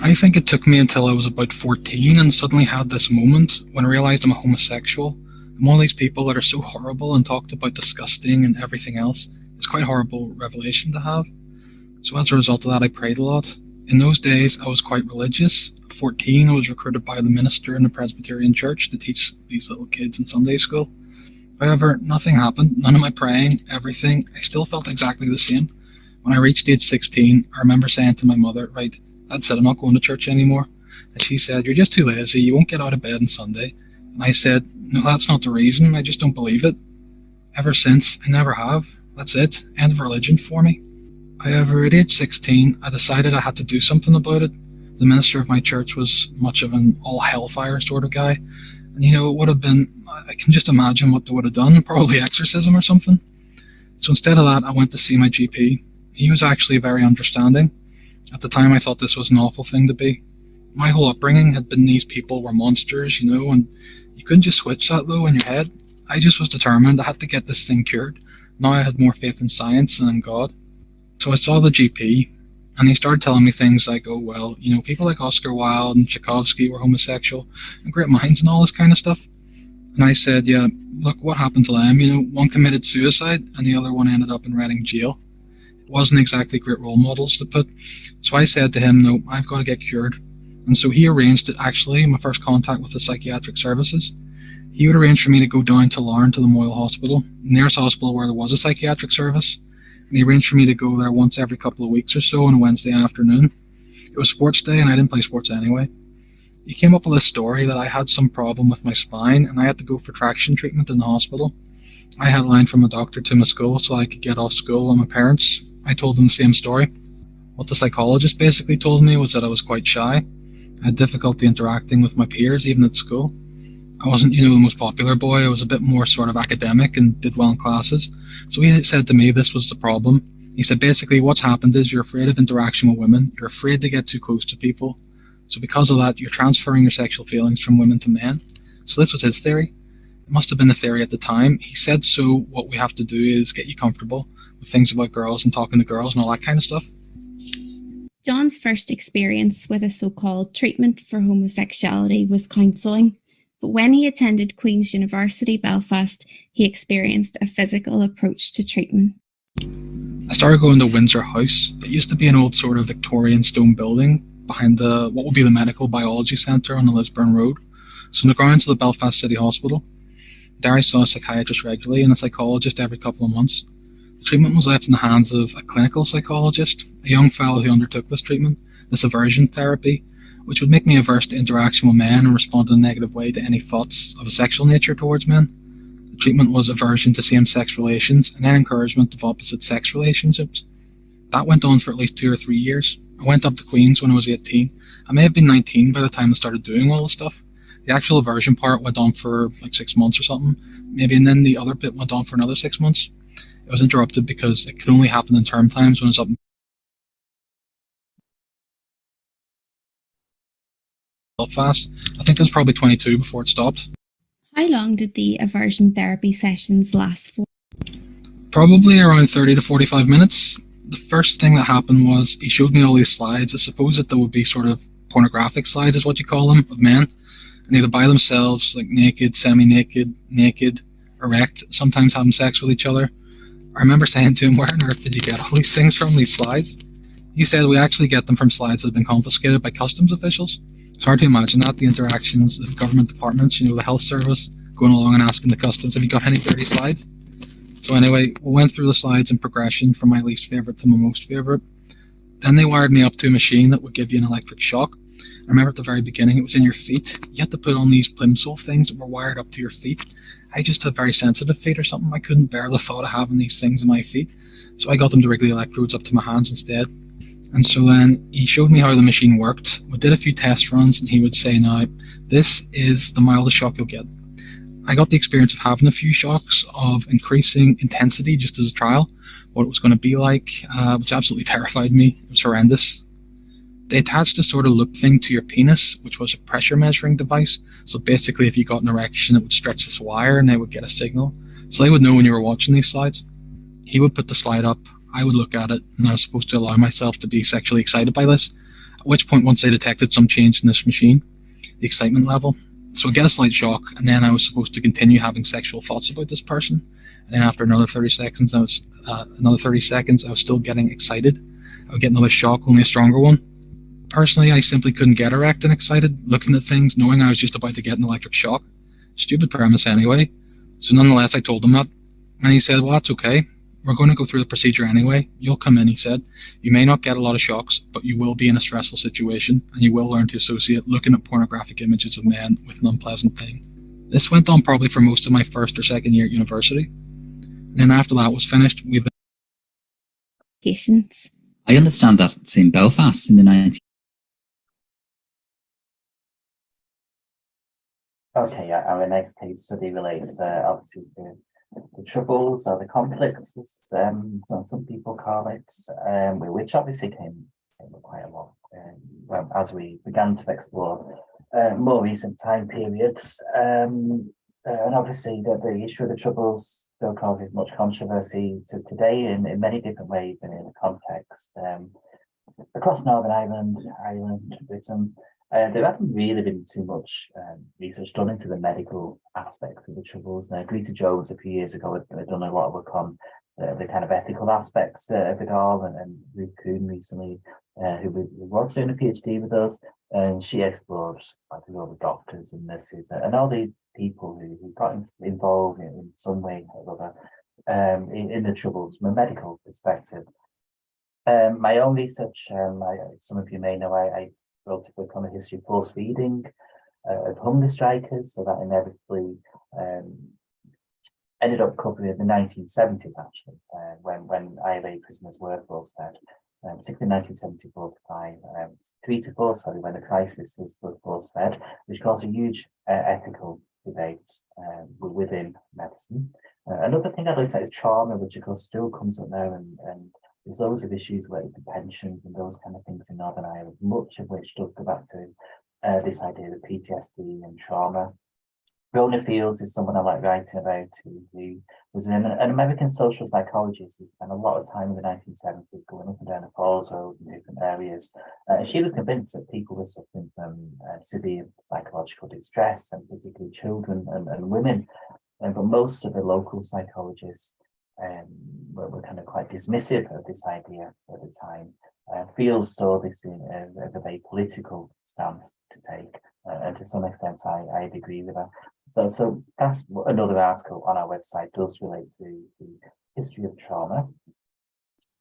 Speaker 6: I think it took me until I was about 14 and suddenly had this moment when I realised I'm a homosexual. I'm one of these people that are so horrible and talked about disgusting and everything else. It's quite a horrible revelation to have. So as a result of that, I prayed a lot. In those days, I was quite religious. At 14, I was recruited by the minister in the Presbyterian Church to teach these little kids in Sunday school. However, nothing happened, none of my praying, everything. I still felt exactly the same. When I reached age 16, I remember saying to my mother, right, I'd said I'm not going to church anymore. And she said, you're just too lazy, you won't get out of bed on Sunday. And I said, no, that's not the reason, I just don't believe it. Ever since, I never have. That's it, end of religion for me. However, at age 16, I decided I had to do something about it. The minister of my church was much of an all hellfire sort of guy, And it would have been, I can just imagine what they would have done, probably exorcism or something. So instead of that, I went to see my GP. He was actually very understanding. At the time, I thought this was an awful thing to be. My whole upbringing had been these people were monsters, and you couldn't just switch that though in your head. I just was determined I had to get this thing cured. Now I had more faith in science and in God. So I saw the GP, and he started telling me things like, oh, well, people like Oscar Wilde and Tchaikovsky were homosexual, and great minds and all this kind of stuff. And I said, yeah, look, what happened to them? One committed suicide, and the other one ended up in Reading jail. It wasn't exactly great role models to put. So I said to him, no, I've got to get cured. And so he arranged it, actually, my first contact with the psychiatric services. He would arrange for me to go down to Larne to the Moyle Hospital, the nearest hospital where there was a psychiatric service. And he arranged for me to go there once every couple of weeks or so on a Wednesday afternoon. It was sports day, and I didn't play sports anyway. He came up with a story that I had some problem with my spine, and I had to go for traction treatment in the hospital. I had a line from a doctor to my school so I could get off school, and my parents, I told them the same story. What the psychologist basically told me was that I was quite shy. I had difficulty interacting with my peers, even at school. I wasn't, the most popular boy. I was a bit more sort of academic and did well in classes. So he said to me this was the problem. He said, basically, what's happened is you're afraid of interaction with women. You're afraid to get too close to people. So because of that, you're transferring your sexual feelings from women to men. So this was his theory. It must have been the theory at the time. He said, so what we have to do is get you comfortable with things about girls and talking to girls and all that kind of stuff.
Speaker 5: John's first experience with a so-called treatment for homosexuality was counselling, but when he attended Queen's University, Belfast, he experienced a physical approach to treatment.
Speaker 6: I started going to Windsor House. It used to be an old sort of Victorian stone building behind what would be the Medical Biology Centre on the Lisburn Road, so in the grounds of the Belfast City Hospital. There I saw a psychiatrist regularly and a psychologist every couple of months. The treatment was left in the hands of a clinical psychologist, a young fellow who undertook this treatment, this aversion therapy, which would make me averse to interaction with men and respond in a negative way to any thoughts of a sexual nature towards men. The treatment was aversion to same-sex relations and then encouragement of opposite-sex relationships. That went on for at least 2 or 3 years. I went up to Queen's when I was 18. I may have been 19 by the time I started doing all this stuff. The actual aversion part went on for like 6 months or something, maybe, and then the other bit went on for another 6 months. It was interrupted because it could only happen in term times when I was up in Belfast. I think I was probably 22 before it stopped.
Speaker 5: How long did the aversion therapy sessions last for?
Speaker 6: Probably around 30 to 45 minutes. The first thing that happened was he showed me all these slides. I suppose that there would be sort of pornographic slides is what you call them, of men. And either by themselves, like naked, semi-naked, naked, erect, sometimes having sex with each other. I remember saying to him, where on earth did you get all these things from, these slides? He said, we actually get them from slides that have been confiscated by customs officials. It's hard to imagine that, the interactions of government departments, the health service, going along and asking the customs, have you got any dirty slides? So anyway, we went through the slides in progression from my least favourite to my most favourite. Then they wired me up to a machine that would give you an electric shock. I remember at the very beginning, it was in your feet. You had to put on these plimsoll things that were wired up to your feet. I just had very sensitive feet or something. I couldn't bear the thought of having these things in my feet. So I got them to rig the electrodes up to my hands instead. And so then he showed me how the machine worked. We did a few test runs and he would say, now, this is the mildest shock you'll get. I got the experience of having a few shocks of increasing intensity just as a trial, what it was going to be like, which absolutely terrified me. It was horrendous. They attached a sort of loop thing to your penis, which was a pressure measuring device. So basically, if you got an erection, it would stretch this wire and they would get a signal. So they would know when you were watching these slides. He would put the slide up, I would look at it, and I was supposed to allow myself to be sexually excited by this. At which point, once they detected some change in this machine, the excitement level, so I get a slight shock, and then I was supposed to continue having sexual thoughts about this person. And then after another 30 seconds, I was still getting excited. I would get another shock, only a stronger one. Personally, I simply couldn't get erect and excited, looking at things, knowing I was just about to get an electric shock. Stupid premise anyway. So nonetheless, I told him that. And he said, well, that's okay. We're going to go through the procedure anyway. You'll come in, he said. You may not get a lot of shocks, but you will be in a stressful situation, and you will learn to associate looking at pornographic images of men with an unpleasant thing. This went on probably for most of my first or second year at university. And then after that was finished, we
Speaker 5: Patients.
Speaker 4: I understand that it's in Belfast in the
Speaker 2: Okay, yeah, our next case study relates obviously to the troubles or the conflicts, as some people call it, which obviously came up quite a lot well, as we began to explore more recent time periods. And obviously the issue of the troubles still causes much controversy to today in many different ways and in the context. Across Northern Ireland, Britain, there hasn't really been too much research done into the medical aspects of the troubles. Greta Jones a few years ago had done a lot of work on the kind of ethical aspects of it all, and Ruth Kuhn recently, who was doing a PhD with us, and she explored like the role of doctors and nurses and all these people who got involved in some way or other in the troubles from a medical perspective. My own research, some of you may know, I wrote a book on the history of force feeding, of hunger strikers, so that inevitably ended up covering the 1970s actually, when ILA prisoners were force fed, particularly 1974 to 5, 3 to 4, sorry, when the crisis was force fed, which caused a huge ethical debates within medicine. Another thing I'd look at is trauma, which of course still comes up now, and there's loads of issues with the pensions and those kind of things in Northern Ireland, much of which does go back to this idea of PTSD and trauma. Rona Fields is someone I like writing about, who was an American social psychologist who spent a lot of time in the 1970s going up and down the Falls Road in different areas. And she was convinced that people were suffering from severe psychological distress, and particularly children and women. But most of the local psychologists were kind of quite dismissive of this idea at the time. Fields saw this as a very political stance to take, and to some extent I'd agree with her. So that's another article on our website does relate to the history of trauma.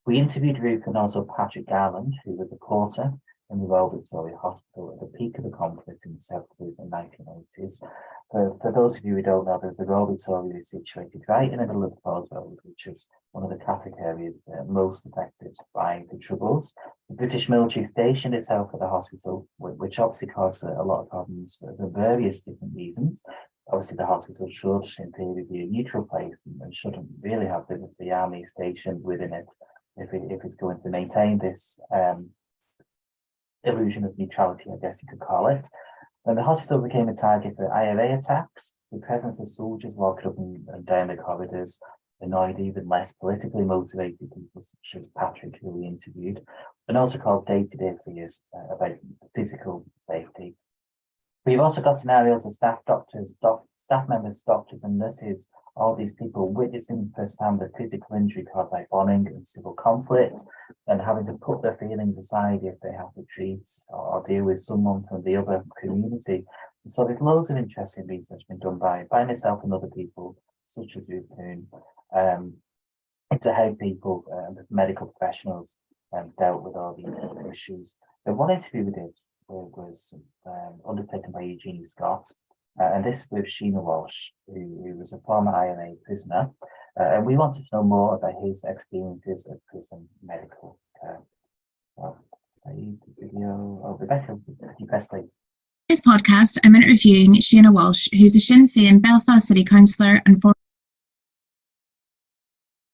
Speaker 2: We interviewed Ruth and also Patrick Garland, who was a porter in the Royal Victoria Hospital at the peak of the conflict in the 70s and 1980s. For those of you who don't know, the Royal Victoria is situated right in the middle of the Falls Road, which is one of the traffic areas most affected by the Troubles. The British military stationed itself at the hospital, which obviously caused a lot of problems for various different reasons. Obviously, the hospital should, in theory, be a neutral place and shouldn't really have the army stationed within it if it's going to maintain this illusion of neutrality, I guess you could call it. When the hospital became a target for IRA attacks, the presence of soldiers walking up and down the corridors annoyed even less politically motivated people such as Patrick, who we interviewed, and also caused day-to-day fears about physical safety. We've also got scenarios of staff members, doctors and nurses, all these people witnessing firsthand the physical injury caused by bombing and civil conflict, and having to put their feelings aside if they have to treat or deal with someone from the other community. So there's loads of interesting research been done by myself and other people, such as Ruth Kuhn, to help people, medical professionals, dealt with all these issues. The one interview we did was undertaken by Eugenie Scott, and this with Sheena Walsh, who was a former INA prisoner, and we wanted to know more about his experiences of prison medical care. Well, Rebecca, could you press play?
Speaker 5: In this podcast, I'm interviewing Sheena Walsh, who's a Sinn Féin Belfast City Councillor and former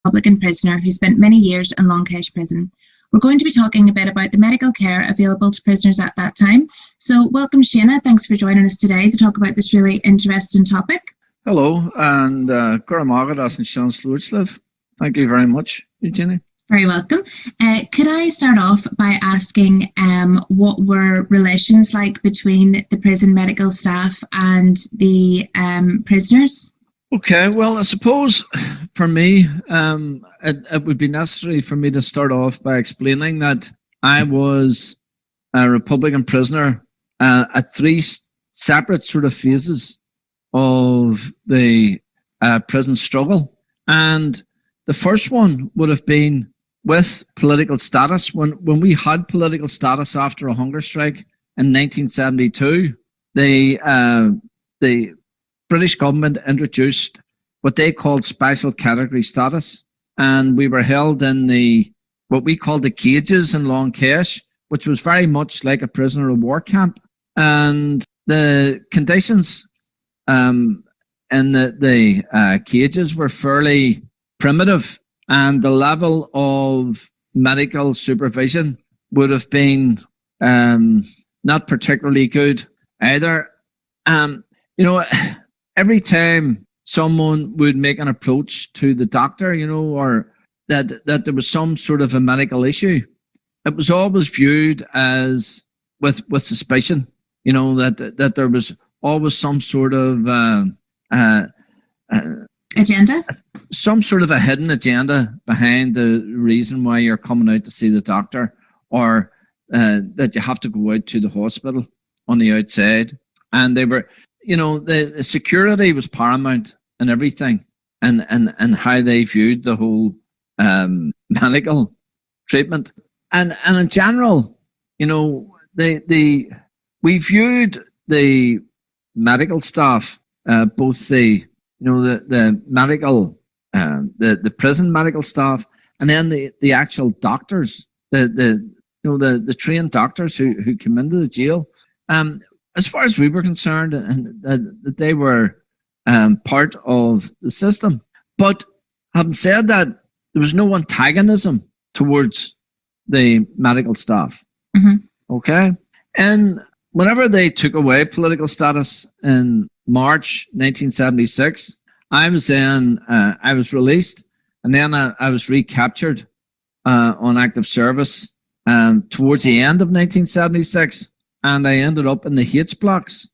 Speaker 5: Republican prisoner who spent many years in Longcash Prison. We're going to be talking a bit about the medical care available to prisoners at that time. So welcome, Sheena. Thanks for joining us today to talk about this really interesting topic.
Speaker 7: Hello, and Guramagat and Sean Sluitzlev. Thank you very much, Eugenie.
Speaker 5: Very welcome. Could I start off by asking what were relations like between the prison medical staff and the prisoners?
Speaker 7: Okay, well, I suppose for me, it would be necessary for me to start off by explaining that I was a Republican prisoner at three separate sort of phases of the prison struggle. And the first one would have been with political status. When we had political status after a hunger strike in 1972, the British government introduced what they called special category status, and we were held in what we called the cages in Longcash, which was very much like a prisoner of war camp. And the conditions in the cages were fairly primitive, and the level of medical supervision would have been not particularly good either. Every time someone would make an approach to the doctor, or that there was some sort of a medical issue, it was always viewed as with suspicion. That there was always some sort of
Speaker 5: Agenda?
Speaker 7: some sort of a hidden agenda behind the reason why you're coming out to see the doctor, or that you have to go out to the hospital on the outside. And they were, the security was paramount in everything, and how they viewed the whole medical treatment. And in general, we viewed the medical staff, both the medical, the prison medical staff, and then the actual doctors, the trained doctors who come into the jail. As far as we were concerned, and that they were part of the system. But having said that, there was no antagonism towards the medical staff.
Speaker 5: Mm-hmm.
Speaker 7: Okay, and whenever they took away political status in March 1976, I was released, and then I was recaptured on active service towards the end of 1976, and I ended up in the H blocks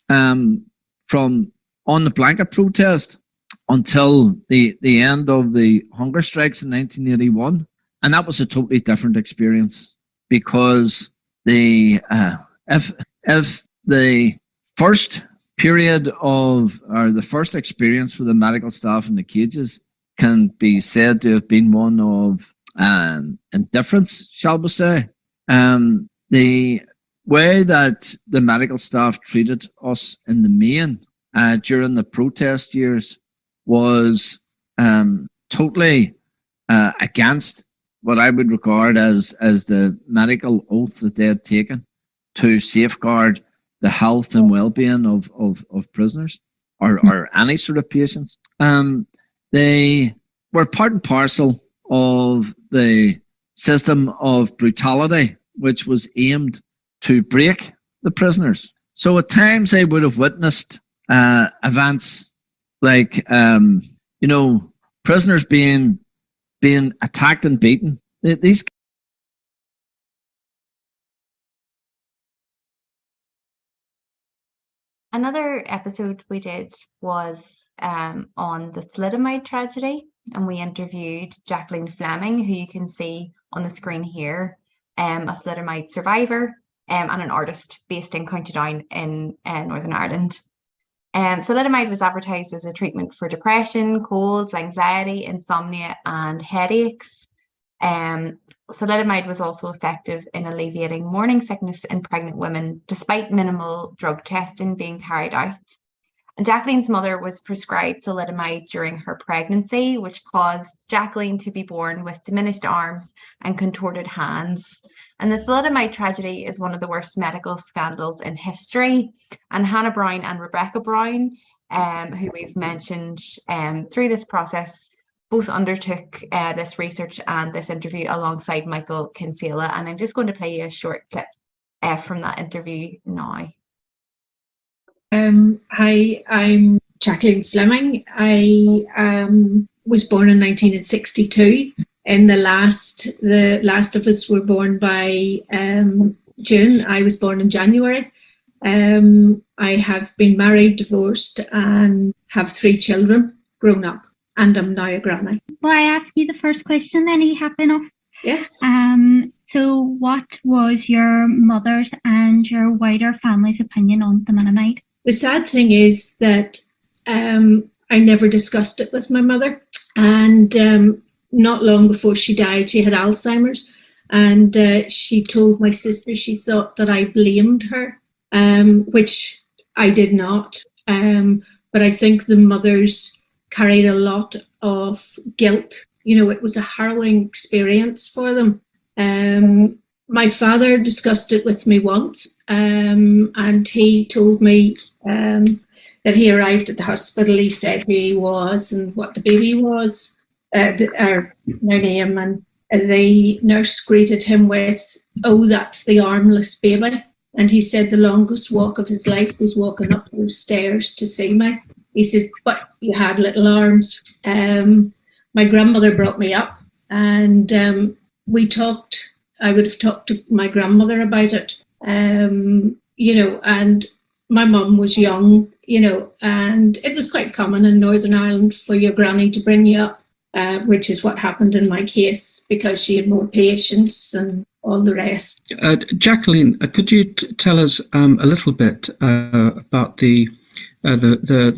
Speaker 7: from on the blanket protest until the end of the hunger strikes in 1981, and that was a totally different experience, because if the first period or the first experience for the medical staff in the cages can be said to have been one of indifference, shall we say, the way that the medical staff treated us in the main during the protest years was totally against what I would regard as the medical oath that they had taken to safeguard the health and well-being of prisoners or any sort of patients. They were part and parcel of the system of brutality, which was aimed to break the prisoners. So at times they would have witnessed events like, prisoners being attacked and beaten. These
Speaker 3: Another episode we did was on the thalidomide tragedy, and we interviewed Jacqueline Fleming, who you can see on the screen here, a thalidomide survivor and an artist based in County Down in Northern Ireland. Thalidomide was advertised as a treatment for depression, colds, anxiety, insomnia, and headaches. Thalidomide was also effective in alleviating morning sickness in pregnant women, despite minimal drug testing being carried out. And Jacqueline's mother was prescribed thalidomide during her pregnancy, which caused Jacqueline to be born with diminished arms and contorted hands. And the thalidomide tragedy is one of the worst medical scandals in history. And Hannah Brown and Rebecca Brown, who we've mentioned through this process, both undertook this research and this interview alongside Michael Kinsella. And I'm just going to play you a short clip from that interview now.
Speaker 8: Hi, I'm Jacqueline Fleming. I was born in 1962, and the last of us were born by June. I was born in January. I have been married, divorced, and have 3 children grown up, and I'm now a granny.
Speaker 5: Will I ask you the first question then? Are you happy enough?
Speaker 8: Yes.
Speaker 5: So what was your mother's and your wider family's opinion on thalidomide?
Speaker 8: The sad thing is that I never discussed it with my mother, and not long before she died, she had Alzheimer's, and she told my sister she thought that I blamed her, which I did not. But I think the mothers carried a lot of guilt. It was a harrowing experience for them. My father discussed it with me once, and he told me that he arrived at the hospital, he said who he was and what the baby was, their name, and the nurse greeted him with, "Oh, that's the armless baby." And he said the longest walk of his life was walking up those stairs to see me. He said, "But you had little arms." My grandmother brought me up, and we talked. I would have talked to my grandmother about it, you know, and my mum was young, you know, and it was quite common in Northern Ireland for your granny to bring you up, which is what happened in my case, because she had more patience and all the rest.
Speaker 9: Jacqueline, could you tell us a little bit about the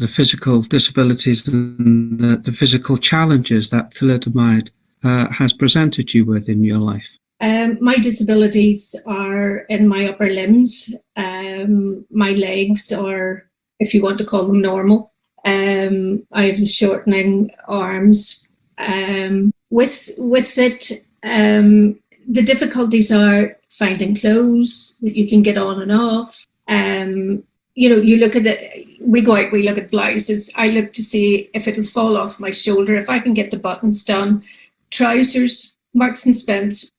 Speaker 9: physical disabilities and the physical challenges that thalidomide has presented you with in your life?
Speaker 8: My disabilities are in my upper limbs. My legs are, if you want to call them, normal. I have the shortening arms. With it, the difficulties are finding clothes that you can get on and off. You know, you look at it, we go out, we look at blouses. I look to see if it'll fall off my shoulder, if I can get the buttons done. Trousers, Marks and Spencer's,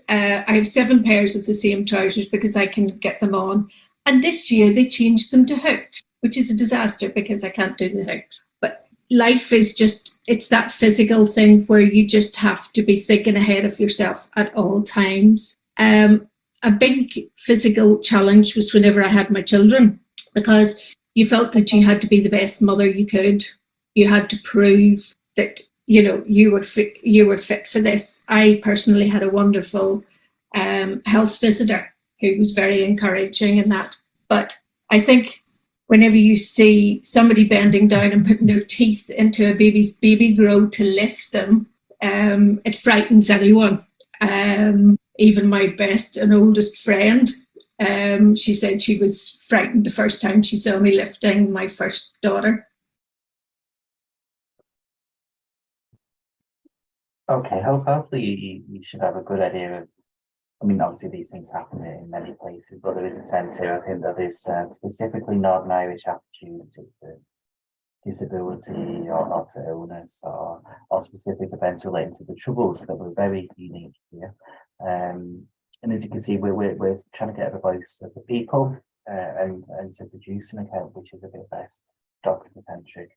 Speaker 8: I have 7 pairs of the same trousers because I can get them on. And this year they changed them to hooks, which is a disaster because I can't do the hooks. But life is just, it's that physical thing where you just have to be thinking ahead of yourself at all times. A big physical challenge was whenever I had my children, because you felt that you had to be the best mother you could. You had to prove that, you know, you were fit for this. I personally had a wonderful health visitor who was very encouraging in that. But I think whenever you see somebody bending down and putting their teeth into a baby's baby grow to lift them, it frightens anyone. Even my best and oldest friend, she said she was frightened the first time she saw me lifting my first daughter.
Speaker 2: Okay, hopefully you should have a good idea of, I mean, obviously these things happen in many places, but there is a sense here, I think, that is specifically Northern Irish attitudes to disability or to illness or specific events relating to the troubles that were very unique here. And as you can see, we're trying to get the voice of the people and to produce an account which is a bit less doctor-centric.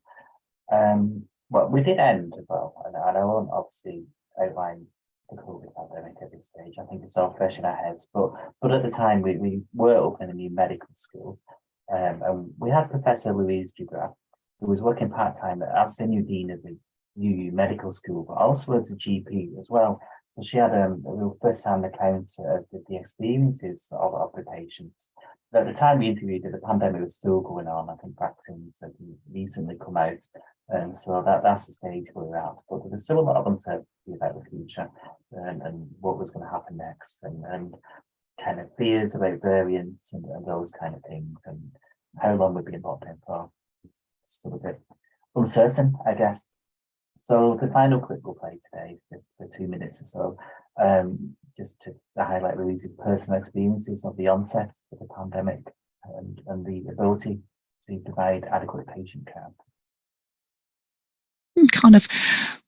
Speaker 2: Well, we did end as well, and I won't obviously outline the COVID pandemic at this stage. I think it's all fresh in our heads, but at the time we were opening a new medical school, and we had Professor Louise Dugraff, who was working part-time as the new dean of the UU Medical School, but also as a GP as well. So she had a real first-hand account of the experiences of the patients. At the time we interviewed her, the pandemic was still going on. I think vaccines had recently come out, and so that's the stage we're at. But there's still a lot of uncertainty about the future and what was going to happen next, and kind of fears about variants and those kind of things, and how long we'd be locked in for. It's still a bit uncertain, I guess. So the final clip we'll play today is just for 2 minutes or so, just to highlight Louise's personal experiences of the onset of the pandemic and the ability to provide adequate patient care.
Speaker 10: Kind of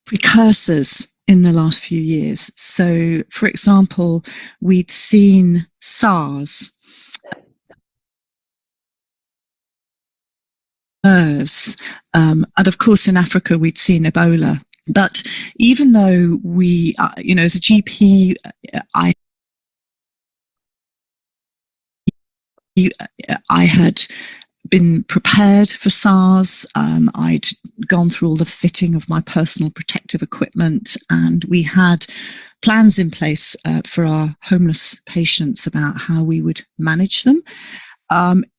Speaker 10: precursors in the last few years. So, for example, we'd seen SARS, MERS, and of course in Africa we'd seen Ebola. But even though we, as a GP, I had been prepared for SARS. I'd gone through all the fitting of my personal protective equipment, and we had plans in place for our homeless patients about how we would manage them.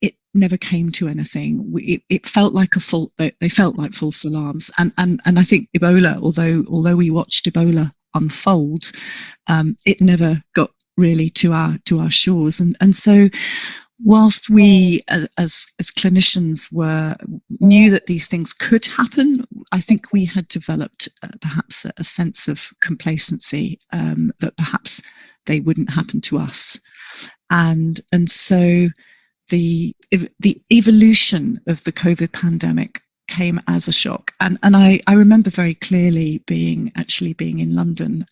Speaker 10: It never came to anything. It felt like they felt like false alarms, and I think Ebola, although we watched Ebola unfold, it never got really to our shores, and so whilst we as clinicians knew that these things could happen, I think we had developed perhaps a sense of complacency, that perhaps they wouldn't happen to us, and so the evolution of the COVID pandemic came as a shock. And I remember very clearly being in London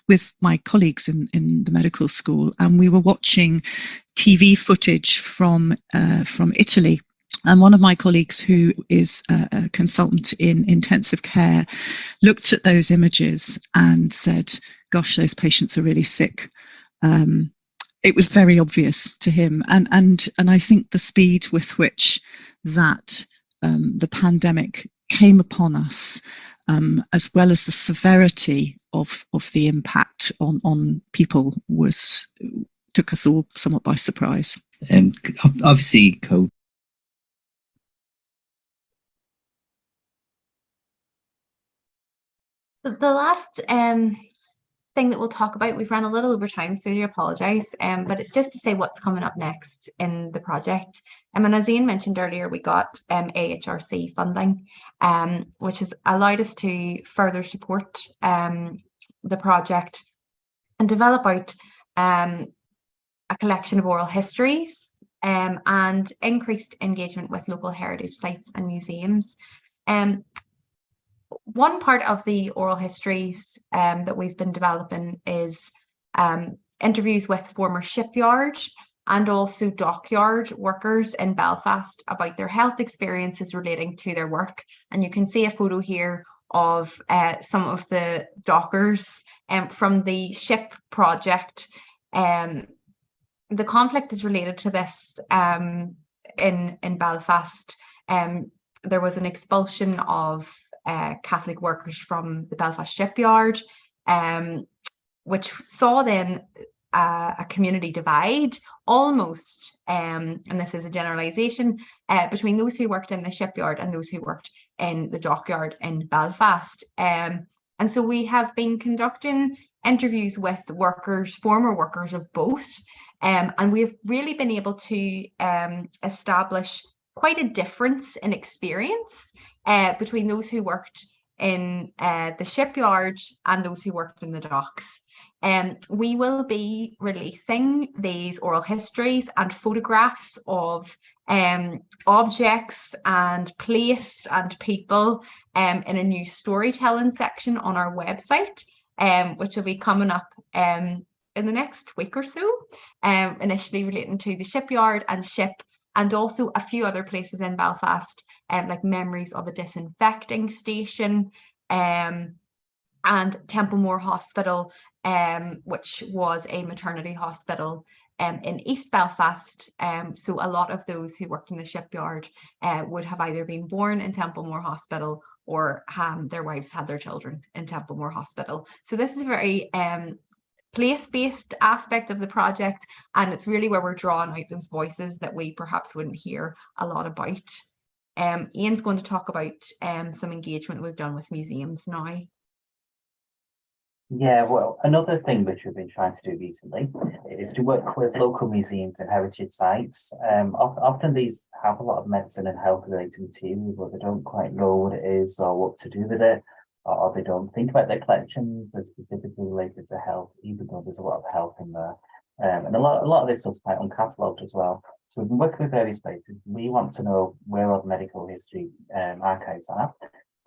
Speaker 10: with my colleagues in the medical school, and we were watching TV footage from Italy. And one of my colleagues, who is a consultant in intensive care, looked at those images and said, gosh, those patients are really sick. It was very obvious to him. And I think the speed with which that the pandemic came upon us, as well as the severity of the impact on people, took us all somewhat by surprise.
Speaker 4: Obviously, COVID.
Speaker 3: The last thing that we'll talk about, we've run a little over time, so I apologise, but it's just to say what's coming up next in the project. And as Ian mentioned earlier, we got AHRC funding, which has allowed us to further support the project and develop out a collection of oral histories and increased engagement with local heritage sites and museums. One part of the oral histories that we've been developing is interviews with former shipyard and also dockyard workers in Belfast about their health experiences relating to their work. And you can see a photo here of some of the dockers from the ship project. The conflict is related to this in Belfast. There was an expulsion of Catholic workers from the Belfast shipyard, which saw then a community divide almost, and this is a generalization, between those who worked in the shipyard and those who worked in the dockyard in Belfast. And so we have been conducting interviews with workers, former workers of both, and we've really been able to establish quite a difference in experience between those who worked in the shipyard and those who worked in the docks. We will be releasing these oral histories and photographs of objects and place and people in a new storytelling section on our website, which will be coming up in the next week or so, initially relating to the shipyard and ship, and also a few other places in Belfast, like memories of a disinfecting station, and Templemore Hospital, which was a maternity hospital in East Belfast. So a lot of those who worked in the shipyard would have either been born in Templemore Hospital or their wives had their children in Templemore Hospital. So this is a very place-based aspect of the project, and it's really where we're drawing out those voices that we perhaps wouldn't hear a lot about. Ian's going to talk about some engagement we've done with museums now.
Speaker 2: Yeah, well, another thing which we've been trying to do recently is to work with local museums and heritage sites. Often these have a lot of medicine and health related material, but they don't quite know what it is or what to do with it, or they don't think about their collections as specifically related to health, even though there's a lot of health in there. And a lot of this stuff's quite uncatalogued as well. So we've been working with various places. We want to know where all the medical history archives are.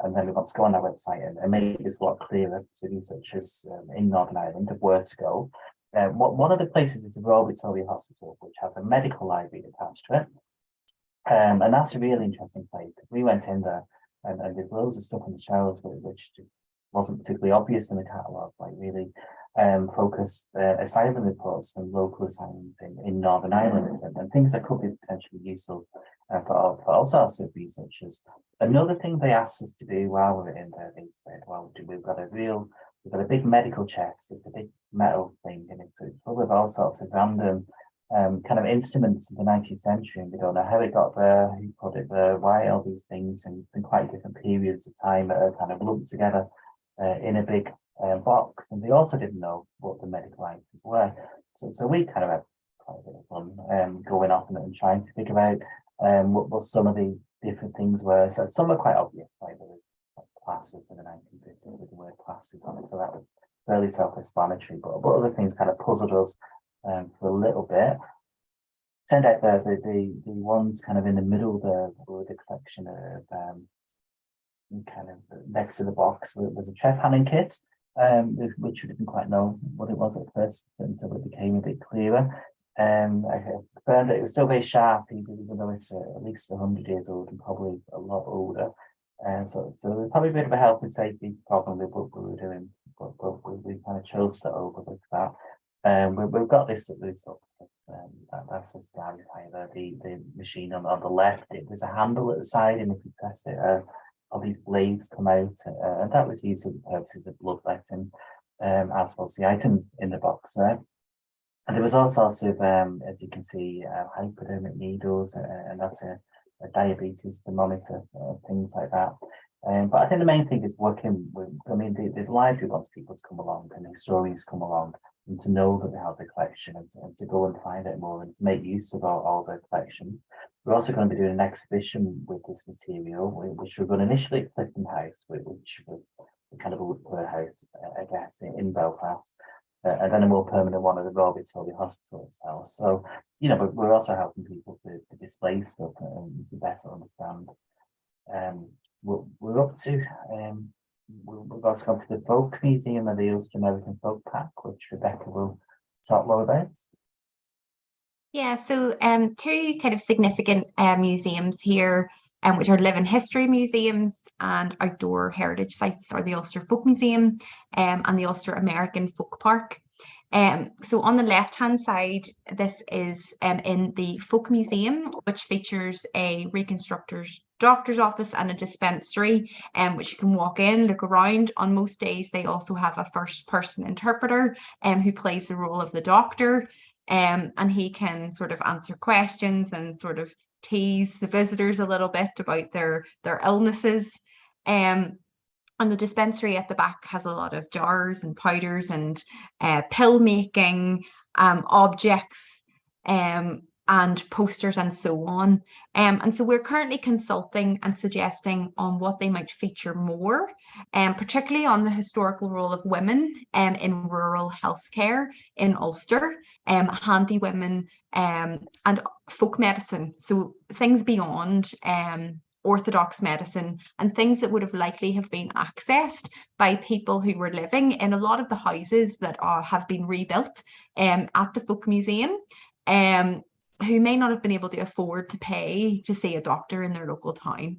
Speaker 2: And then we want to go on our website and make this a lot clearer to researchers in Northern Ireland of where to go. One of the places is the Royal Victoria Hospital, which has a medical library attached to it. And that's a really interesting place. We went in there and there's loads of stuff on the shelves which wasn't particularly obvious in the catalogue, like really focused asylum reports from local asylums in Northern Ireland and things that could be potentially useful for all sorts of researchers. Another thing they asked us to do while we were in there, they said, well, we've got a big medical chest, it's a big metal thing, and it's full of all sorts of random kind of instruments of the 19th century, and we don't know how it got there, who put it there, why all these things, and in quite different periods of time that are kind of lumped together in a big box. And they also didn't know what the medical items were. So we kind of had quite a bit of fun going off and trying to figure out what some of the different things were. So some are quite obvious, like there was plasters in the 1950s with the word plasters on it, so that was fairly self-explanatory, but other things kind of puzzled us for a little bit. turned out that the ones kind of in the middle there were the collection of kind of next to the box was a chef handling kit, which we didn't quite know what it was at first until it became a bit clearer. I found that it was still very sharp, even though it's at least 100 years old and probably a lot older. So there's probably a bit of a health and safety problem with what we were doing, but we kind of chose to overlook that. We've got this that's a scan either the machine on the left. There's a handle at the side, and if you press it, all these blades come out, and that was used for the purposes of bloodletting, as well as the items in the box there. And there was all sorts of, as you can see, hypodermic needles, and that's a diabetes thermometer, things like that. But I think the main thing is working with, I mean, the library wants people to come along and historians come along and to know that they have the collection and to go and find out more and to make use of all their collections. We're also going to be doing an exhibition with this material, which we're going to initially at Clifton House, which was kind of a woodware house, I guess, in Belfast. And then a more permanent one at the Royal Victoria Hospital itself. So, you know, but we're also helping people to display stuff and to better understand. We're up to, we've also gone to the Folk Museum of the Ulster American Folk Pack, which Rebecca will talk more about.
Speaker 3: Yeah, so two kind of significant museums here, which are living history museums and outdoor heritage sites, are the Ulster Folk Museum and the Ulster American Folk Park. So on the left-hand side, this is in the Folk Museum, which features a reconstructor's doctor's office and a dispensary, which you can walk in, look around. On most days, they also have a first-person interpreter who plays the role of the doctor, and he can sort of answer questions and sort of tease the visitors a little bit about their illnesses. And the dispensary at the back has a lot of jars and powders and pill making objects and posters and so on. And so we're currently consulting and suggesting on what they might feature more, particularly on the historical role of women in rural healthcare in Ulster, handy women and folk medicine. So things beyond orthodox medicine and things that would have likely have been accessed by people who were living in a lot of the houses that have been rebuilt at the Folk Museum, who may not have been able to afford to pay to see a doctor in their local town.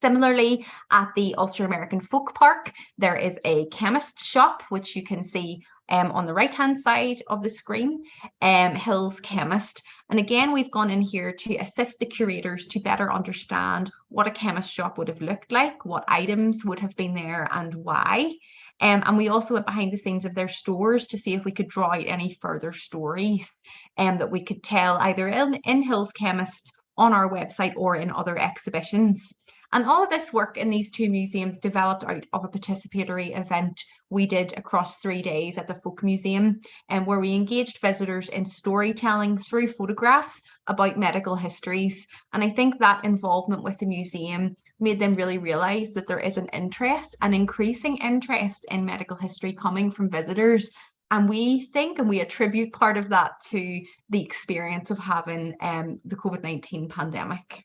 Speaker 3: Similarly, at the Ulster American Folk Park, there is a chemist shop, which you can see on the right-hand side of the screen, Hill's Chemist. And again, we've gone in here to assist the curators to better understand what a chemist shop would have looked like, what items would have been there and why. And we also went behind the scenes of their stores to see if we could draw out any further stories that we could tell either in Hill's Chemist, on our website, or in other exhibitions. And all of this work in these two museums developed out of a participatory event we did across 3 days at the Folk Museum, and where we engaged visitors in storytelling through photographs about medical histories. And I think that involvement with the museum made them really realise that there is an interest, an increasing interest in medical history coming from visitors. And we think, and we attribute part of that to the experience of having the COVID-19 pandemic.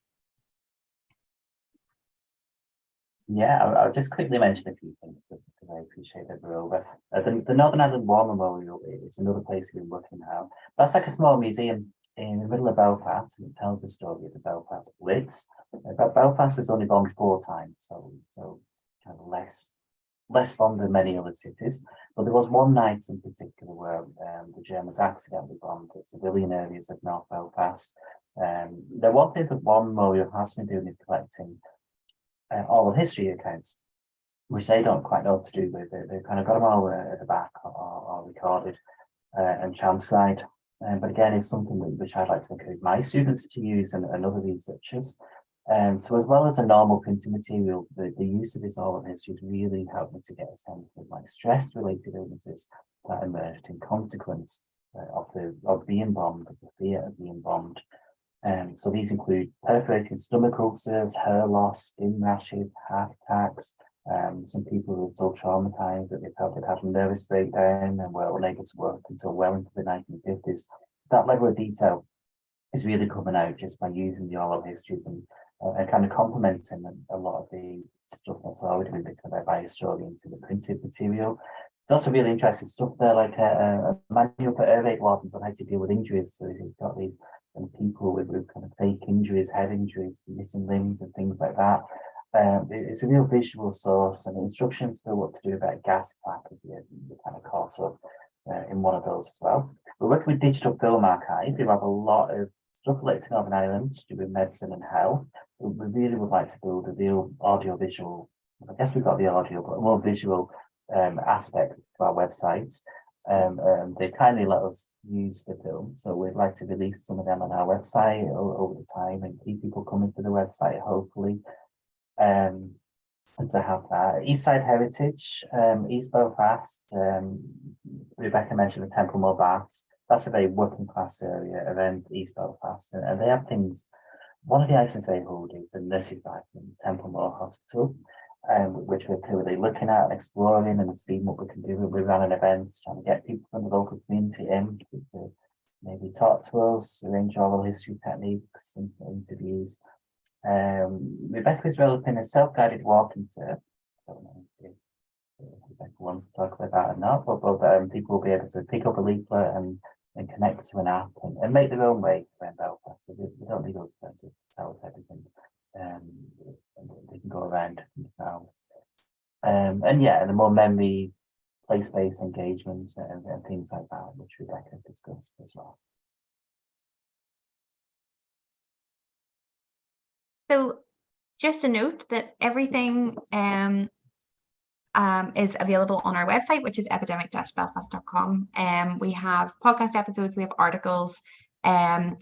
Speaker 2: Yeah, I'll just quickly mention a few things because I appreciate that we're over. The Northern Ireland War Memorial is another place we've been working now. That's like a small museum in the middle of Belfast, and it tells the story of the Belfast Blitz. But Belfast was only bombed 4 times, so kind of less bombed than many other cities. But there was one night in particular where the Germans accidentally bombed the civilian areas of North Belfast. The one thing that War Memorial has been doing is collecting oral history accounts, which they don't quite know what to do with. They've kind of got them all at the back or recorded and transcribed. But again, it's something which I'd like to encourage my students to use and other researchers. So as well as the normal printing material, the use of this oral history has really helped me to get a sense of like stress-related illnesses that emerged in consequence of being bombed, of the fear of being bombed. So these include perforated stomach ulcers, hair loss, skin rashes, heart attacks. Some people were so traumatized that they felt they'd had a nervous breakdown and were unable to work until well into the 1950s. That level of detail is really coming out just by using the oral histories and kind of complementing a lot of the stuff that's already been written about by historians in the printed material. There's also really interesting stuff there, like a manual for air raid wardens on how to deal with injuries. So it's got these people with kind of fake injuries, head injuries, missing limbs and things like that. It's a real visual source, and instructions for what to do about a gas pack if you're kind of caught up in one of those as well. We're working with Digital Film Archive. We have a lot of stuff collected in Northern Ireland to do with medicine and health. We really would like to build a real audio-visual, I guess we've got the audio, but a more visual aspect to our websites. They kindly let us use the film, so we'd like to release some of them on our website over the time and keep people coming to the website, hopefully. And to have that. Eastside Heritage, East Belfast, Rebecca mentioned the Templemore Baths. That's a very working class area around East Belfast, and they have things. One of the items they hold is a nursing bag from Templemore Hospital, which we're clearly looking at and exploring and seeing what we can do. We're running events, trying to get people from the local community in to maybe talk to us, arrange oral history techniques and interviews. Rebecca is developing a self-guided walking tour. I don't know if Rebecca wants to talk about that or not, but people will be able to pick up a leaflet and connect to an app and make their own way around Belfast. So they don't need us to tell us everything. They can go around themselves. And the more memory, place-based engagement and things like that, which Rebecca discussed as well.
Speaker 3: So just a note that everything is available on our website, which is epidemic-belfast.com. We have podcast episodes, we have articles,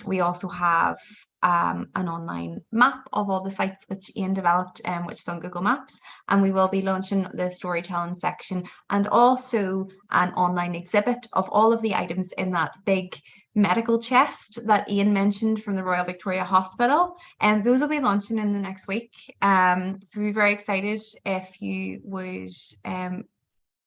Speaker 3: we also have an online map of all the sites which Ian developed, which is on Google Maps, and we will be launching the storytelling section and also an online exhibit of all of the items in that big medical chest that Ian mentioned from the Royal Victoria Hospital, and those will be launching in the next week. So we're very excited if you would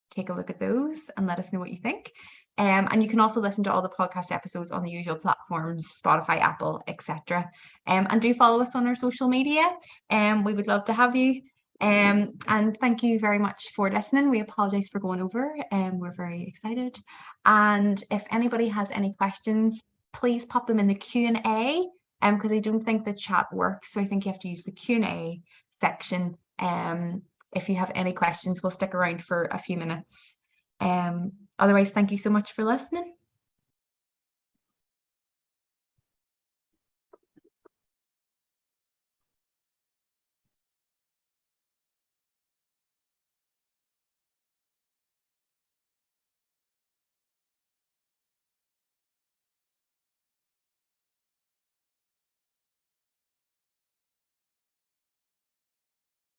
Speaker 3: take a look at those and let us know what you think. And you can also listen to all the podcast episodes on the usual platforms, Spotify, Apple, etc. And do follow us on our social media. We would love to have you. And thank you very much for listening. We apologize for going over, and we're very excited. And if anybody has any questions, please pop them in the Q&A, because I don't think the chat works. So I think you have to use the Q&A section. If you have any questions, we'll stick around for a few minutes. Otherwise, thank you so much for listening.